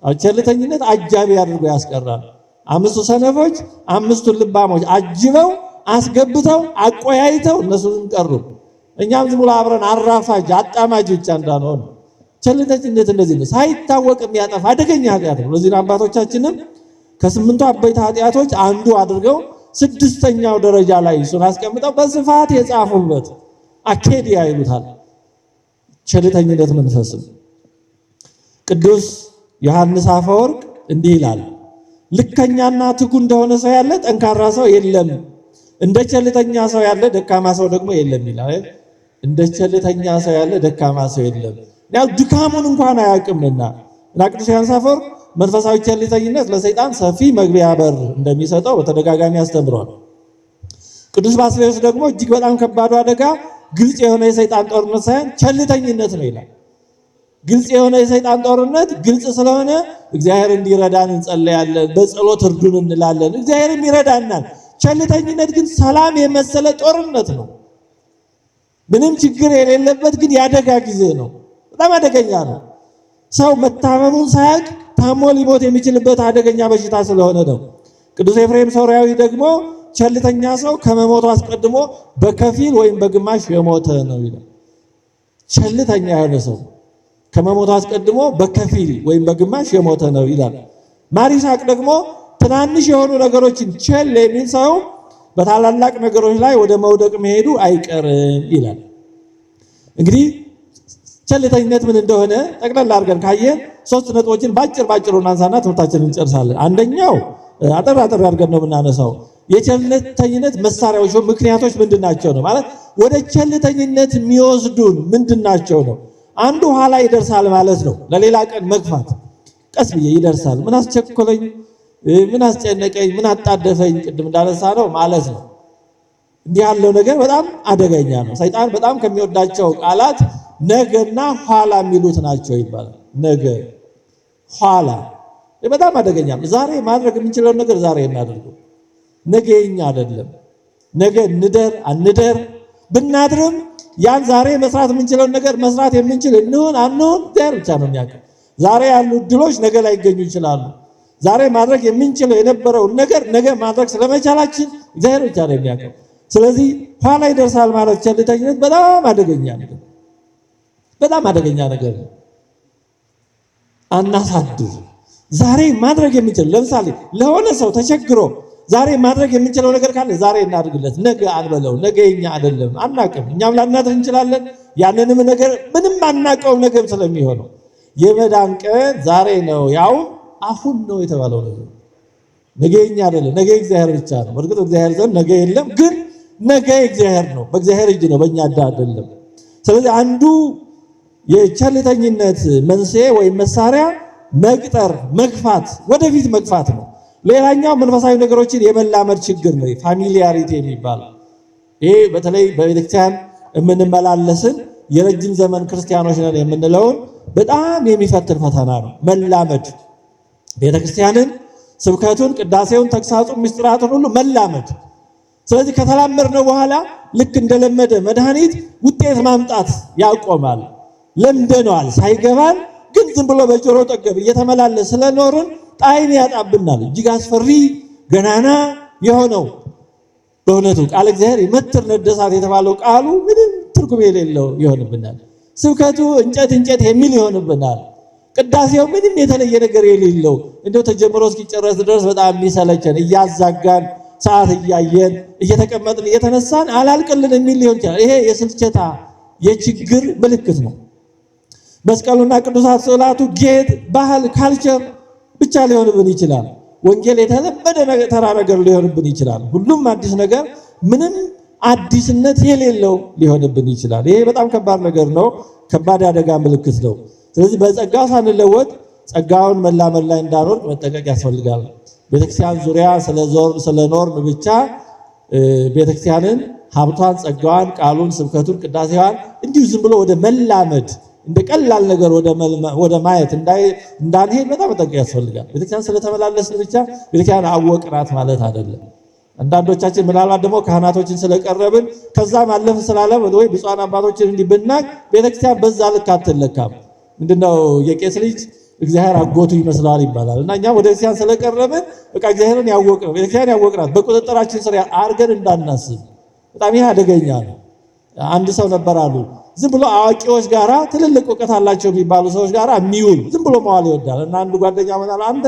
ቸልተኝነት አጃቢ አድርጎ ያስቀራል። 5ቱ ሰነፎች 5ቱን ልባሞች አጅበው አስገብተው አቆያይተው እነሱን ቀሩ። እኛም ዝም ብሎ አብረን አራፋጅ አጣማጅ ብቻ እንዳንሆን። ቸልተኝነት እንደዚህ ነው፣ ሳይታወቅ የሚያጠፋ አደገኛ ኃጢአት ነው። ለዚህ አባቶቻችንም ከ8ቱ አበይት ኃጢአቶች አንዱ አድርገው 6ኛው ደረጃ ላይ እሱን አስቀምጠው በስፋት የጻፉበት አኬዲያ ይሉታል። ቸልተኝነት መንፈስም ቅዱስ ዮሐንስ አፈወርቅ እንዲህ ይላል፣ ልከኛና ትጉ እንደሆነ ሰው ያለ ጠንካራ ሰው የለም፣ እንደ ቸልተኛ ሰው ያለ ደካማ ሰው ደግሞ የለም ይላል። እንደ ቸልተኛ ሰው ያለ ደካማ ሰው የለም፣ ያው ድካሙን እንኳን አያውቅምና። እና ቅዱስ ዮሐንስ አፈወርቅ መንፈሳዊ ቸልተኝነት ለሰይጣን ሰፊ መግቢያ በር እንደሚሰጠው በተደጋጋሚ አስተምሯል። ቅዱስ ባስልዮስ ደግሞ እጅግ በጣም ከባዱ አደጋ ግልጽ የሆነ የሰይጣን ጦርነት ሳይሆን ቸልተኝነት ነው ይላል። ግልጽ የሆነ የሰይጣን ጦርነት ግልጽ ስለሆነ እግዚአብሔር እንዲረዳን እንጸለያለን፣ በጸሎት እርዱን እንላለን፣ እግዚአብሔርም ይረዳናል። ቸልተኝነት ግን ሰላም የመሰለ ጦርነት ነው። ምንም ችግር የሌለበት ግን ያደጋ ጊዜ ነው። በጣም አደገኛ ነው። ሰው መታመሙን ሳያውቅ ታሞ ሊሞት የሚችልበት አደገኛ በሽታ ስለሆነ ነው። ቅዱስ ኤፍሬም ሶርያዊ ደግሞ ቸልተኛ ሰው ከመሞቱ አስቀድሞ በከፊል ወይም በግማሽ የሞተ ነው ይላል። ቸልተኛ የሆነ ሰው ከመሞቱ አስቀድሞ በከፊል ወይም በግማሽ የሞተ ነው ይላል። ማር ይስሐቅ ደግሞ ትናንሽ የሆኑ ነገሮችን ቸል የሚል ሰው በታላላቅ ነገሮች ላይ ወደ መውደቅ መሄዱ አይቀርም ይላል። እንግዲህ ቸልተኝነት ምን እንደሆነ ጠቅላላ አድርገን ካየን 3 ነጥቦችን ባጭር እናንሳና ትምህርታችንን እንጨርሳለን። አንደኛው አጠር አድርገን ነው የምናነሳው። የቸልተኝነት መሳሪያዎች ምክንያቶች ምንድናቸው ነው ማለት ወደ ቸልተኝነት የሚወስዱን ምንድናቸው ነው። አንዱ ኋላ ይደርሳል ማለት ነው። ለሌላ ቀን መግፋት፣ ቀስ ብዬ ይደርሳል፣ ምን አስቸኮለኝ፣ ምን አስጨነቀኝ፣ ምን አጣደፈኝ ቅድም እንዳነሳ ነው ማለት ነው። እንዲህ ያለው ነገር በጣም አደገኛ ነው። ሰይጣን በጣም ከሚወዳቸው ቃላት ነገና ኋላ የሚሉት ናቸው ይባላል። ነገ ኋላ በጣም አደገኛ ነው። ዛሬ ማድረግ የምንችለውን ነገር ዛሬ እናደርገው። ነገ የኛ አይደለም። ነገ እንደር ብናድርም ያን ዛሬ መስራት የምንችለውን ነገር መስራት የምንችል እንሁን አንሁን እግዚአብሔር ብቻ ነው የሚያውቀው። ዛሬ ያሉ እድሎች ነገ ላይ ይገኙ ይችላሉ። ዛሬ ማድረግ የምንችለው የነበረውን ነገር ነገ ማድረግ ስለመቻላችን እግዚአብሔር ብቻ ነው የሚያውቀው። ስለዚህ ኋላ ይደርሳል ማለት ቸልተኝነት በጣም አደገኛ ነገር፣ በጣም አደገኛ ነገር ነው። አናሳድር። ዛሬ ማድረግ የምንችለው ለምሳሌ ለሆነ ሰው ተቸግሮ ዛሬ ማድረግ የምንችለው ነገር ካለ ዛሬ እናድርግለት። ነገ አንበለው። ነገ የኛ አይደለም፣ አናቅም። እኛም ላናድር እንችላለን። ያንንም ነገር ምንም አናቀው ነገም ስለሚሆነው የመዳን ቀን ዛሬ ነው፣ ያው አሁን ነው የተባለው ነገር። ነገ የኛ አይደለም፣ ነገ እግዚአብሔር ብቻ ነው። በእርግጥ እግዚአብሔር ዘንድ ነገ የለም፣ ግን ነገ እግዚአብሔር ነው፣ በእግዚአብሔር እጅ ነው፣ በእኛ አይደለም። ስለዚህ አንዱ የቸልተኝነት መንስኤ ወይም መሳሪያ መቅጠር፣ መግፋት፣ ወደፊት መግፋት ነው። ሌላኛው መንፈሳዊ ነገሮችን የመላመድ ችግር ነው፣ ፋሚሊያሪቲ የሚባለው። ይሄ በተለይ በቤተክርስቲያን የምንመላለስን የረጅም ዘመን ክርስቲያኖች ነን የምንለውን በጣም የሚፈትን ፈተና ነው። መላመድ፣ ቤተክርስቲያንን፣ ስብከቱን፣ ቅዳሴውን፣ ተግሳጹን፣ ምስጢራቱን ሁሉ መላመድ። ስለዚህ ከተላመድነው በኋላ ልክ እንደለመደ መድኃኒት ውጤት ማምጣት ያቆማል። ለምደነዋል ሳይገባን፣ ግን ዝም ብሎ በጆሮ ጠገብ እየተመላለስ ስለኖርን ጣዕም ያጣብናል። እጅግ አስፈሪ ገናና የሆነው በእውነቱ ቃል እግዚአብሔር የመትር ነደሳት የተባለው ቃሉ ምንም ትርጉም የሌለው ይሆንብናል። ስብከቱ እንጨት የሚል ይሆንብናል። ቅዳሴው ምንም የተለየ ነገር የሌለው እንደው ተጀምሮ እስኪጨረስ ድረስ በጣም የሚሰለቸን፣ እያዛጋን ሰዓት እያየን እየተቀመጥን እየተነሳን አላልቅልን የሚል ሊሆን ይችላል። ይሄ የስልቸታ የችግር ምልክት ነው። መስቀሉና ቅዱሳት ስዕላቱ ጌጥ፣ ባህል፣ ካልቸር ብቻ ሊሆንብን ይችላል። ወንጌል የተለመደ ተራ ነገር ሊሆንብን ይችላል። ሁሉም አዲስ ነገር ምንም አዲስነት የሌለው ሊሆንብን ይችላል። ይሄ በጣም ከባድ ነገር ነው። ከባድ አደጋ ምልክት ነው። ስለዚህ በጸጋው ሳንለወጥ ጸጋውን መላመድ ላይ እንዳንወድቅ መጠንቀቅ ያስፈልጋል። ቤተክርስቲያን ዙሪያ ስለኖርን ብቻ ቤተክርስቲያንን ሀብቷን፣ ጸጋዋን፣ ቃሉን፣ ስብከቱን፣ ቅዳሴዋን እንዲሁ ዝም ብሎ ወደ መላመድ እንደ ቀላል ነገር ወደ ማየት እንዳንሄድ በጣም መጠንቀቅ ያስፈልጋል። ቤተክርስቲያን ስለተመላለስን ብቻ ቤተክርስቲያን አወቅናት ማለት አይደለም። አንዳንዶቻችን ምናልባት ደግሞ ካህናቶችን ስለቀረብን ከዛ ማለፍ ስላለም ወይ ብፁዓን አባቶችን እንዲህ ብናቅ ቤተክርስቲያን በዛ ልክ አትለካም። ምንድነው የቄስ ልጅ እግዚአብሔር አጎቱ ይመስላል ይባላል። እና እኛ ወደ ቤተክርስቲያን ስለቀረብን በቃ እግዚአብሔርን ያወቅነው ቤተክርስቲያን ያወቅናት በቁጥጥራችን ስር አድርገን እንዳናስብ በጣም ይሄ አደገኛ ነው። አንድ ሰው ነበር አሉ ዝም ብሎ አዋቂዎች ጋራ ትልልቅ እውቀት አላቸው የሚባሉ ሰዎች ጋራ የሚውል ዝም ብሎ መዋል ይወዳል። እና አንዱ ጓደኛ መጣ አንተ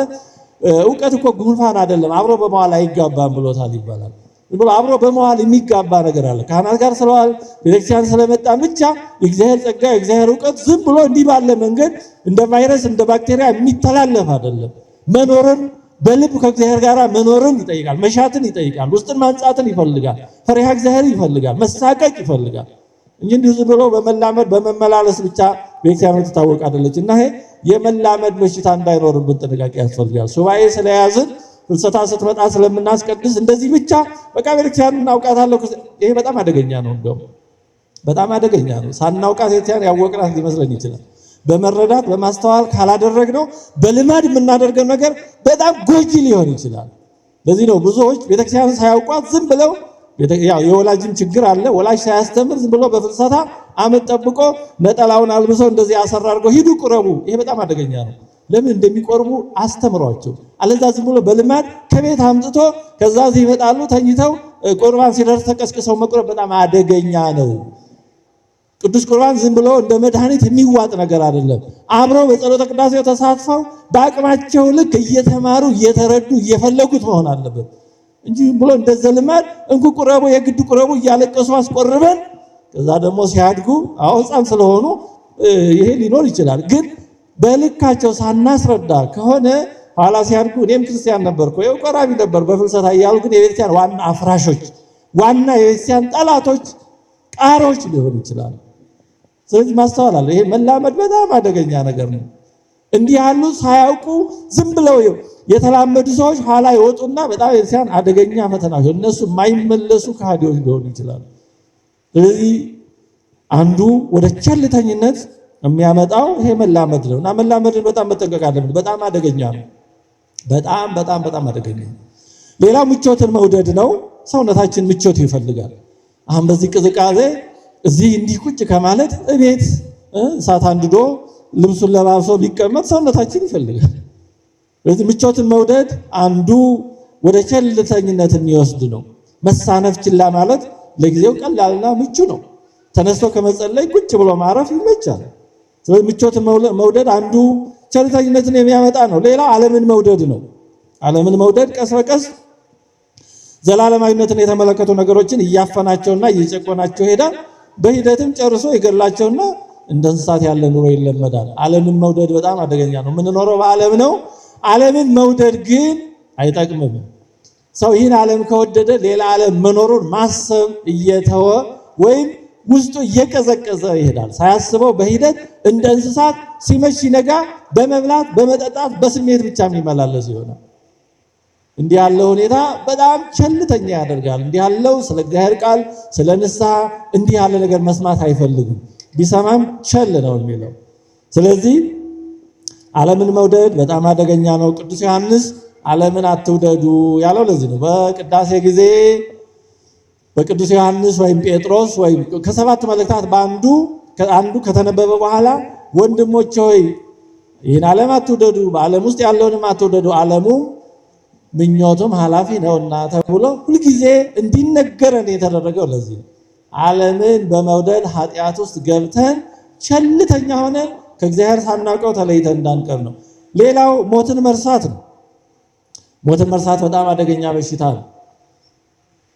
እውቀት እኮ ጉንፋን አይደለም አብሮ በመዋል አይጋባም ብሎታል ይባላል። ዝም ብሎ አብሮ በመዋል የሚጋባ ነገር አለ። ካህናት ጋር ስለዋል ቤተክርስቲያን ስለመጣ ብቻ የእግዚአብሔር ጸጋ የእግዚአብሔር እውቀት ዝም ብሎ እንዲህ ባለ መንገድ እንደ ቫይረስ እንደ ባክቴሪያ የሚተላለፍ አይደለም። መኖርን በልብ ከእግዚአብሔር ጋር መኖርን ይጠይቃል። መሻትን ይጠይቃል። ውስጥን ማንጻትን ይፈልጋል። ፈሪሃ እግዚአብሔር ይፈልጋል። መሳቀቅ ይፈልጋል እንጂ እንዲሁ ዝም ብሎ በመላመድ በመመላለስ ብቻ ቤተክርስቲያን ትታወቅ አይደለች። እና ይሄ የመላመድ በሽታ እንዳይኖርብን ጥንቃቄ ያስፈልጋል። ሱባኤ ስለያዝን ፍልሰታ ስትመጣ ስለምናስቀድስ እንደዚህ ብቻ በቃ ቤተክርስቲያን እናውቃታለሁ። ይሄ በጣም አደገኛ ነው። እንደውም በጣም አደገኛ ነው። ሳናውቃት ቤተክርስቲያን ያወቅናት ሊመስለን ይችላል። በመረዳት በማስተዋል ካላደረግነው በልማድ የምናደርገው ነገር በጣም ጎጂ ሊሆን ይችላል። ለዚህ ነው ብዙዎች ቤተክርስቲያን ሳያውቋት ዝም ብለው ያው የወላጅም ችግር አለ። ወላጅ ሳያስተምር ዝም ብሎ በፍልሰታ ዓመት ጠብቆ ነጠላውን አልብሰው እንደዚህ አሰራርገው ሂዱ ቁረቡ። ይሄ በጣም አደገኛ ነው። ለምን እንደሚቆርቡ አስተምሯቸው። አለዛ ዝም ብሎ በልማድ ከቤት አምጥቶ ከዛ እዚህ ይመጣሉ ተኝተው ቁርባን ሲደርስ ተቀስቅሰው መቁረብ በጣም አደገኛ ነው። ቅዱስ ቁርባን ዝም ብሎ እንደ መድኃኒት የሚዋጥ ነገር አይደለም። አብረው በጸሎተ ቅዳሴው ተሳትፈው በአቅማቸው ልክ እየተማሩ እየተረዱ እየፈለጉት መሆን አለበት እንጂ ዝም ብሎ እንደዛ ልማድ እንኩ ቁረቡ የግድ ቁረቡ እያለቀሱ አስቆርበን ከዛ ደግሞ ሲያድጉ ሕፃን ስለሆኑ ይሄ ሊኖር ይችላል። ግን በልካቸው ሳናስረዳ ከሆነ ኋላ ሲያድጉ እኔም ክርስቲያን ነበርኩ ወይ ቆራቢ ነበር በፍልሰታ እያሉ ግን የቤተክርስቲያን ዋና አፍራሾች፣ ዋና የቤተክርስቲያን ጠላቶች፣ ቃሮች ሊሆኑ ይችላሉ። ስለዚህ ማስተዋል አለ። ይሄ መላመድ በጣም አደገኛ ነገር ነው። እንዲህ ያሉ ሳያውቁ ዝም ብለው የተላመዱ ሰዎች ኋላ ይወጡና በጣም የቤተክርስቲያን አደገኛ ፈተናዎች፣ እነሱ የማይመለሱ ከሃዲዎች ሊሆኑ ይችላሉ። ስለዚህ አንዱ ወደ ቸልተኝነት የሚያመጣው ይሄ መላመድ ነው እና መላመድን በጣም መጠንቀቅ አለብን። በጣም አደገኛ ነው። በጣም አደገኛ ነው። ሌላው ምቾትን መውደድ ነው። ሰውነታችን ምቾት ይፈልጋል። አሁን በዚህ ቅዝቃዜ እዚህ እንዲህ ቁጭ ከማለት እቤት እሳት አንድዶ ልብሱን ለባብሶ ቢቀመጥ ሰውነታችን ይፈልጋል። ስለዚህ ምቾትን መውደድ አንዱ ወደ ቸልተኝነት የሚወስድ ነው። መሳነፍ፣ ችላ ማለት ለጊዜው ቀላልና ምቹ ነው። ተነስቶ ከመጸለይ ቁጭ ብሎ ማረፍ ይመቻል። ስለዚህ ምቾትን መውደድ አንዱ ቸልተኝነትን የሚያመጣ ነው። ሌላው ዓለምን መውደድ ነው። ዓለምን መውደድ ቀስ በቀስ ዘላለማዊነትን የተመለከቱ ነገሮችን እያፈናቸውና እየጨቆናቸው ሄዳል። በሂደትም ጨርሶ ይገድላቸውና እንደ እንስሳት ያለ ኑሮ ይለመዳል። ዓለምን መውደድ በጣም አደገኛ ነው። የምንኖረው በዓለም ነው። ዓለምን መውደድ ግን አይጠቅምም። ሰው ይህን ዓለም ከወደደ ሌላ ዓለም መኖሩን ማሰብ እየተወ ወይም ውስጡ እየቀዘቀዘ ይሄዳል። ሳያስበው በሂደት እንደ እንስሳት ሲመሽ ሲነጋ በመብላት በመጠጣት በስሜት ብቻ የሚመላለስ ይሆናል። እንዲህ ያለው ሁኔታ በጣም ቸልተኛ ያደርጋል። እንዲህ ያለው ስለ እግዚአብሔር ቃል ስለ ንስሐ እንዲህ ያለ ነገር መስማት አይፈልግም። ቢሰማም ቸል ነው የሚለው። ስለዚህ ዓለምን መውደድ በጣም አደገኛ ነው። ቅዱስ ዮሐንስ ዓለምን አትውደዱ ያለው ለዚህ ነው። በቅዳሴ ጊዜ በቅዱስ ዮሐንስ ወይም ጴጥሮስ ወይም ከሰባት መልእክታት አንዱ ከተነበበ በኋላ ወንድሞች ሆይ ይህን ዓለም አትውደዱ፣ በዓለም ውስጥ ያለውንም አትውደዱ፣ ዓለሙ ምኞቱም ኃላፊ ነውና ተብሎ ሁልጊዜ እንዲነገረን የተደረገው ለዚህ ነው። ዓለምን በመውደድ ኃጢአት ውስጥ ገብተን ቸልተኛ ሆነን ከእግዚአብሔር ሳናውቀው ተለይተን እንዳንቀር ነው። ሌላው ሞትን መርሳት ነው። ሞትን መርሳት በጣም አደገኛ በሽታ ነው።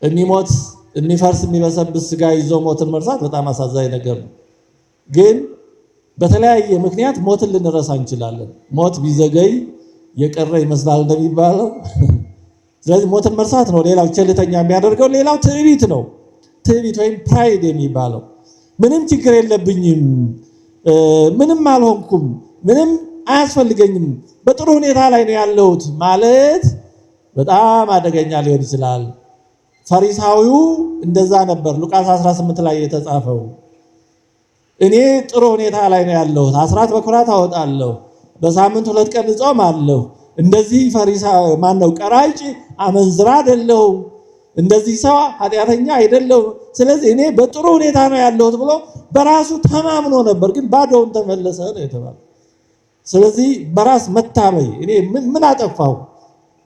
የሚሞት የሚፈርስ የሚበሰብስ ስጋ ይዞ ሞትን መርሳት በጣም አሳዛኝ ነገር ነው። ግን በተለያየ ምክንያት ሞትን ልንረሳ እንችላለን። ሞት ቢዘገይ የቀረ ይመስላል እንደሚባለው። ስለዚህ ሞትን መርሳት ነው ሌላው ቸልተኛ የሚያደርገው። ሌላው ትዕቢት ነው። ትዕቢት ወይም ፕራይድ የሚባለው ምንም ችግር የለብኝም፣ ምንም አልሆንኩም፣ ምንም አያስፈልገኝም፣ በጥሩ ሁኔታ ላይ ነው ያለሁት ማለት በጣም አደገኛ ሊሆን ይችላል። ፈሪሳዊው እንደዛ ነበር። ሉቃስ 18 ላይ የተጻፈው እኔ ጥሩ ሁኔታ ላይ ነው ያለሁት፣ አስራት በኩራት አወጣለሁ፣ በሳምንት 2 ቀን እጾማለሁ፣ እንደዚህ ቀራጭ አመንዝራ አይደለሁም፣ እንደዚህ ሰው ኃጢአተኛ አይደለሁም፣ ስለዚህ እኔ በጥሩ ሁኔታ ነው ያለሁት ብሎ በራሱ ተማምኖ ነበር። ግን ባዶውን ተመለሰ ነው የተባለው። ስለዚህ በራስ መታበይ እኔ ምን አጠፋሁ፣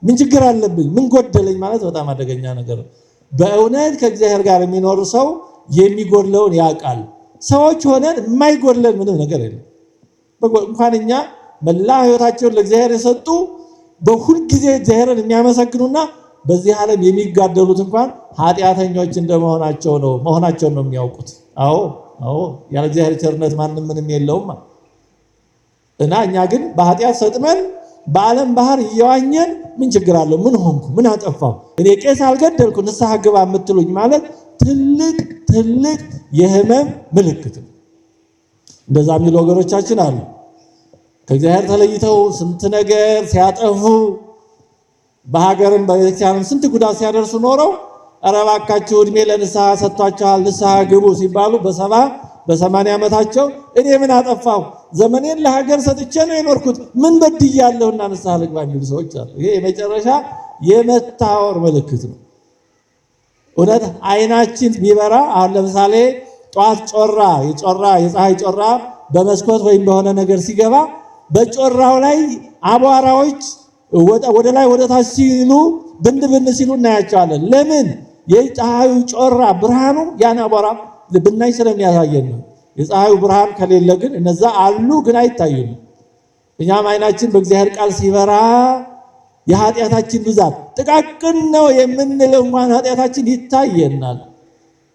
ምን ችግር አለብኝ፣ ምን ጎደለኝ ማለት በጣም አደገኛ ነገር ነው። በእውነት ከእግዚአብሔር ጋር የሚኖር ሰው የሚጎድለውን ያውቃል። ሰዎች ሆነን የማይጎድለን ምንም ነገር የለም። እንኳን እኛ መላ ሕይወታቸውን ለእግዚአብሔር የሰጡ በሁል ጊዜ እግዚአብሔርን የሚያመሰግኑና በዚህ ዓለም የሚጋደሉት እንኳን ኃጢአተኞች እንደመሆናቸው ነው የሚያውቁት። አዎ ያለ እግዚአብሔር ቸርነት ማንም ምንም የለውም እና እኛ ግን በኃጢአት ሰጥመን በዓለም ባህር እየዋኘን ምን ችግር አለው? ምን ሆንኩ? ምን አጠፋሁ? እኔ ቄስ አልገደልኩ ንስሐ ግባ የምትሉኝ ማለት ትልቅ የህመም ምልክት ነው። እንደዛ የሚሉ ወገኖቻችን አሉ። ከእግዚአብሔር ተለይተው ስንት ነገር ሲያጠፉ በሀገርም በቤተክርስቲያንም ስንት ጉዳት ሲያደርሱ ኖረው ኧረ እባካችሁ ዕድሜ ለንስሐ ሰጥቷቸዋል ንስሐ ግቡ ሲባሉ በ80 ዓመታቸው እኔ ምን አጠፋሁ? ዘመኔን ለሀገር ሰጥቼ ነው የኖርኩት፣ ምን በድያለሁና ንስሐ ልግባ የሚሉ ሰዎች አሉ። ይሄ የመጨረሻ የመታወር ምልክት ነው። እውነት አይናችን ቢበራ አሁን ለምሳሌ ጧት የፀሐይ ጮራ በመስኮት ወይም በሆነ ነገር ሲገባ በጮራው ላይ አቧራዎች ወደ ላይ ወደ ታች ሲሉ ብን ሲሉ እናያቸዋለን። ለምን? የፀሐዩ ጮራ ብርሃኑ ያን አቧራ ብናይ ስለሚያሳየን ነው። የፀሐዩ ብርሃን ከሌለ ግን እነዛ አሉ ግን አይታዩም። እኛም አይናችን በእግዚአብሔር ቃል ሲበራ የኃጢአታችን ብዛት ጥቃቅን ነው የምንለው እንኳን ኃጢአታችን ይታየናል።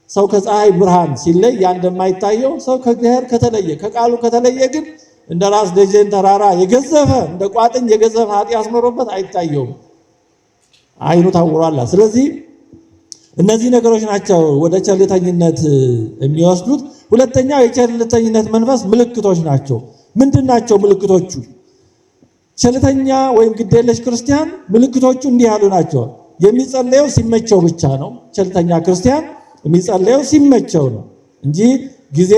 ሰው ከፀሐይ ብርሃን ሲለይ ያ እንደማይታየው ሰው ከእግዚአብሔር ከተለየ ከቃሉ ከተለየ ግን እንደ ራስ ደጀን ተራራ የገዘፈ እንደ ቋጥኝ የገዘፈ ኃጢአት አስመሮበት አይታየውም፣ አይኑ ታውሯል። ስለዚህ እነዚህ ነገሮች ናቸው ወደ ቸልተኝነት የሚወስዱት። ሁለተኛው የቸልተኝነት መንፈስ ምልክቶች ናቸው። ምንድናቸው ምልክቶቹ? ቸልተኛ ወይም ግዴለሽ ክርስቲያን ምልክቶቹ እንዲህ ያሉ ናቸው። የሚጸለየው ሲመቸው ብቻ ነው። ቸልተኛ ክርስቲያን የሚጸለየው ሲመቸው ነው እንጂ ጊዜ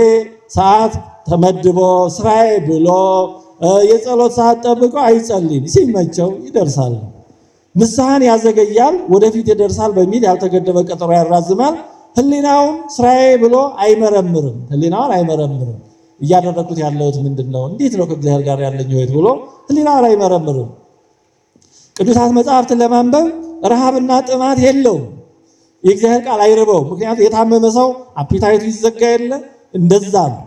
ሰዓት ተመድቦ ስራዬ ብሎ የጸሎት ሰዓት ጠብቆ አይጸልይም። ሲመቸው ይደርሳል። ንስሐን ያዘገያል፣ ወደፊት ይደርሳል በሚል ያልተገደበ ቀጠሮ ያራዝማል። ህሊናውን ስራዬ ብሎ አይመረምርም። ህሊናውን አይመረምርም። እያደረኩት ያለሁት ምንድነው? እንዴት ነው ከእግዚአብሔር ጋር ያለኝ ህይወት ብሎ ህሊናውን አይመረምርም። ቅዱሳት መጻሕፍትን ለማንበብ ረሃብና ጥማት የለውም። የእግዚአብሔር ቃል አይርበው። ምክንያቱም የታመመ ሰው አፒታይቱ ይዘጋ የለ እንደዛ ነው።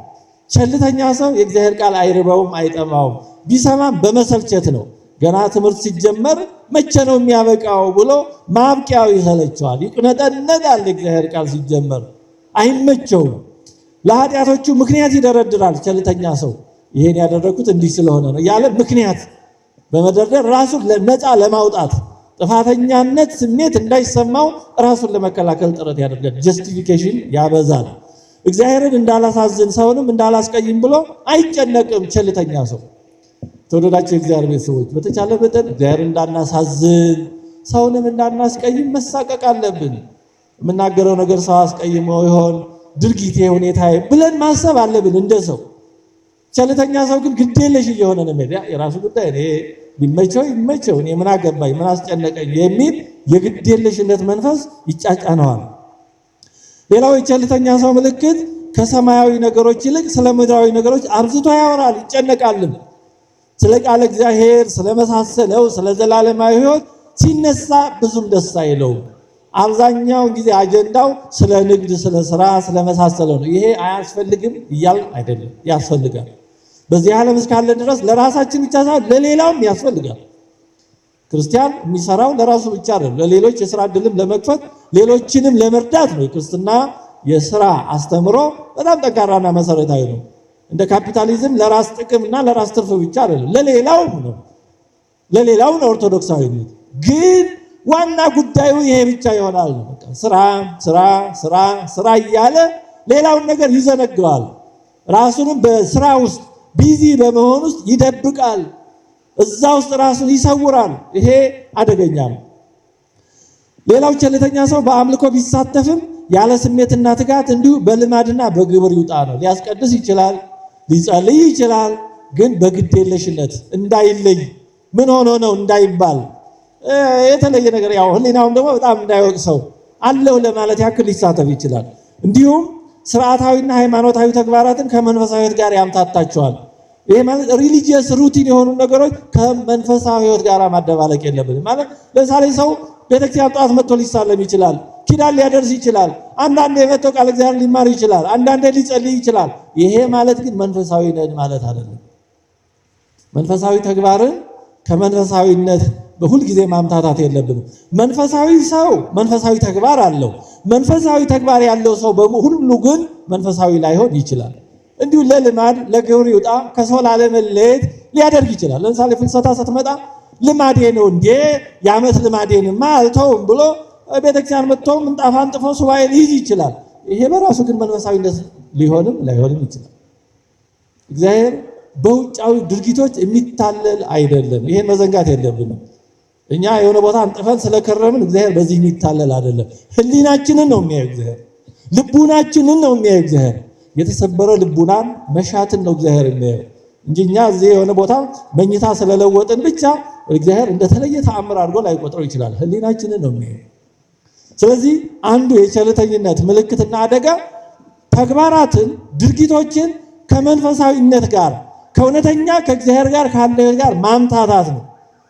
ቸልተኛ ሰው የእግዚአብሔር ቃል አይርበውም፣ አይጠማውም። ቢሰማም በመሰልቸት ነው። ገና ትምህርት ሲጀመር መቼ ነው የሚያበቃው ብሎ ማብቂያው ይሰለቸዋል፣ ይቁነጠነጣል። የእግዚአብሔር ቃል ሲጀመር አይመቸውም። ለኃጢአቶቹ ምክንያት ይደረድራል። ቸልተኛ ሰው ይሄን ያደረኩት እንዲህ ስለሆነ ነው ያለ ምክንያት በመደርደር ራሱን ነፃ ለማውጣት ጥፋተኛነት ስሜት እንዳይሰማው ራሱን ለመከላከል ጥረት ያደርጋል። ጀስቲፊኬሽን ያበዛል። እግዚአብሔርን እንዳላሳዝን ሰውንም እንዳላስቀይም ብሎ አይጨነቅም ቸልተኛ ሰው። ተወደዳችሁ የእግዚአብሔር ቤተሰቦች በተቻለ መጠን እግዚአብሔርን እንዳናሳዝን ሰውንም እንዳናስቀይም መሳቀቅ አለብን። የምናገረው ነገር ሰው አስቀይሞ ይሆን ድርጊቴ ሁኔታዬ ብለን ማሰብ አለብን እንደ ሰው። ቸልተኛ ሰው ግን ግዴለሽ እየሆነ ነው የሚሄድ። የራሱ ጉዳይ እኔ ቢመቸው ይመቸው፣ እኔ ምን አገባኝ ምን አስጨነቀኝ የሚል የግዴለሽነት መንፈስ ይጫጫነዋል። ሌላው የቸልተኛ ሰው ምልክት ከሰማያዊ ነገሮች ይልቅ ስለ ምድራዊ ነገሮች አብዝቶ ያወራል፣ ይጨነቃልም። ስለ ቃለ እግዚአብሔር ስለመሳሰለው ስለ ዘላለማዊ ሕይወት ሲነሳ ብዙም ደስ አይለውም። አብዛኛውን ጊዜ አጀንዳው ስለ ንግድ፣ ስለ ስራ፣ ስለመሳሰለው ነው። ይሄ አያስፈልግም እያል አይደለም፣ ያስፈልጋል። በዚህ ዓለም እስካለ ድረስ ለራሳችን ብቻ ሳይሆን ለሌላውም ያስፈልጋል። ክርስቲያን የሚሰራው ለራሱ ብቻ አይደለም፣ ለሌሎች የሥራ ዕድልም ለመክፈት ሌሎችንም ለመርዳት ነው። የክርስትና የሥራ አስተምሮ በጣም ጠንካራና መሰረታዊ ነው። እንደ ካፒታሊዝም ለራስ ጥቅምና ለራስ ትርፍ ብቻ አይደለም፣ ለሌላው ነው ኦርቶዶክሳዊነት። ግን ዋና ጉዳዩ ይሄ ብቻ ይሆናል። ስራ ስራ ስራ ስራ እያለ ሌላውን ነገር ይዘነጋዋል። ራሱንም በስራ ውስጥ ቢዚ በመሆን ውስጥ ይደብቃል። እዛ ውስጥ ራሱን ይሰውራል። ይሄ አደገኛ ነው። ሌላው ቸልተኛ ሰው በአምልኮ ቢሳተፍም ያለ ስሜትና ትጋት እንዲሁ በልማድና በግብር ይውጣ ነው። ሊያስቀድስ ይችላል፣ ሊጸልይ ይችላል። ግን በግዴለሽነት እንዳይለይ ምን ሆኖ ነው እንዳይባል የተለየ ነገር ያው ህሊናውም ደግሞ በጣም እንዳይወቅሰው አለው ለማለት ያክል ሊሳተፍ ይችላል። እንዲሁም ስርዓታዊና ሃይማኖታዊ ተግባራትን ከመንፈሳዊ ሕይወት ጋር ያምታታቸዋል። ይሄ ማለት ሪሊጂየስ ሩቲን የሆኑ ነገሮች ከመንፈሳዊ ሕይወት ጋር ማደባለቅ የለብንም። ማለት ለምሳሌ ሰው ቤተክርስቲያን ጠዋት መጥቶ ሊሳለም ይችላል፣ ኪዳን ሊያደርስ ይችላል፣ አንዳንዴ መጥቶ ቃል እግዚአብሔር ሊማር ይችላል፣ አንዳንዴ ሊጸልይ ይችላል። ይሄ ማለት ግን መንፈሳዊ ነን ማለት አይደለም። መንፈሳዊ ተግባርን ከመንፈሳዊነት በሁል ጊዜ ማምታታት የለብንም። መንፈሳዊ ሰው መንፈሳዊ ተግባር አለው። መንፈሳዊ ተግባር ያለው ሰው ሁሉ ግን መንፈሳዊ ላይሆን ይችላል። እንዲሁ ለልማድ ለግብር ይውጣ ከሰው ላለመለየት ሊያደርግ ይችላል። ለምሳሌ ፍልሰታ ስትመጣ ልማዴ ነው እንዴ የዓመት ልማዴንማ አልተውም ብሎ ቤተክርስቲያን መጥቶ ምንጣፍ አንጥፎ ሱባኤ ሊይዝ ይችላል። ይሄ በራሱ ግን መንፈሳዊነት ሊሆንም ላይሆንም ይችላል። እግዚአብሔር በውጫዊ ድርጊቶች የሚታለል አይደለም። ይሄን መዘንጋት የለብንም። እኛ የሆነ ቦታ አንጥፈን ስለከረምን እግዚአብሔር በዚህ የሚታለል አይደለም። ህሊናችንን ነው የሚያየው እግዚአብሔር፣ ልቡናችንን ነው የሚያየው እግዚአብሔር። የተሰበረ ልቡናን መሻትን ነው እግዚአብሔር የሚያየው እንጂ እኛ እዚህ የሆነ ቦታ መኝታ ስለለወጥን ብቻ እግዚአብሔር እንደተለየ ተአምር አድርጎ ላይቆጥረው ይችላል። ህሊናችንን ነው የሚያየው። ስለዚህ አንዱ የቸልተኝነት ምልክትና አደጋ ተግባራትን፣ ድርጊቶችን ከመንፈሳዊነት ጋር ከእውነተኛ ከእግዚአብሔር ጋር ካለ ጋር ማምታታት ነው።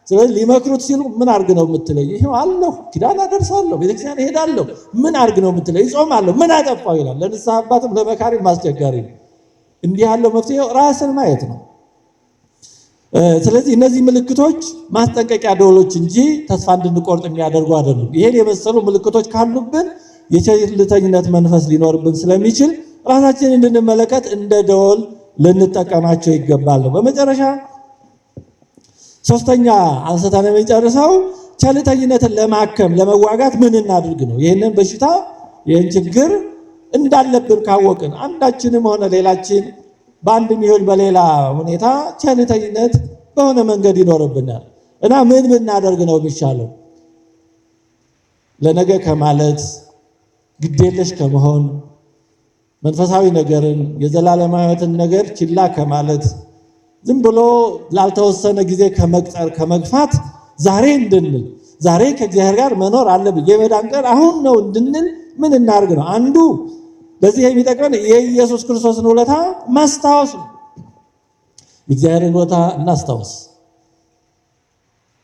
ስለዚህ ሊመክሩት ሲሉ ምን አድርግ ነው የምትለኝ? ይሄው አለሁ፣ ኪዳን አደርሳለሁ፣ ቤተክርስቲያን እሄዳለሁ፣ ምን አድርግ ነው የምትለኝ? ይጾማለሁ፣ ምን አጠፋው ይላል። ለንስሐ አባትም ለመካሪም አስቸጋሪ ነው። እንዲህ ያለው መፍትሄው ራስን ማየት ነው። ስለዚህ እነዚህ ምልክቶች ማስጠንቀቂያ ደወሎች እንጂ ተስፋ እንድንቆርጥ የሚያደርጉ አይደሉም። ይሄን የመሰሉ ምልክቶች ካሉብን የቸልተኝነት መንፈስ ሊኖርብን ስለሚችል ራሳችንን እንድንመለከት እንደ ደወል ልንጠቀማቸው ይገባል ነው። በመጨረሻ ሶስተኛ አንስተን የምንጨርሰው ቸልተኝነትን ለማከም ለመዋጋት ምን እናድርግ ነው። ይህንን በሽታ ይህን ችግር እንዳለብን ካወቅን አንዳችንም ሆነ ሌላችን በአንድም ይሁን በሌላ ሁኔታ ቸልተኝነት በሆነ መንገድ ይኖርብናል እና ምን ብናደርግ ነው የሚሻለው? ለነገ ከማለት ግዴለሽ ከመሆን መንፈሳዊ ነገርን የዘላለማዊትን ነገር ችላ ከማለት ዝም ብሎ ላልተወሰነ ጊዜ ከመቅጠር ከመግፋት ዛሬ እንድንል ዛሬ ከእግዚአብሔር ጋር መኖር አለብን የመዳን ቀን አሁን ነው እንድንል ምን እናድርግ ነው። አንዱ በዚህ የሚጠቅመን የኢየሱስ ክርስቶስን ውለታ ማስታወስ ነው። የእግዚአብሔርን ውለታ እናስታውስ።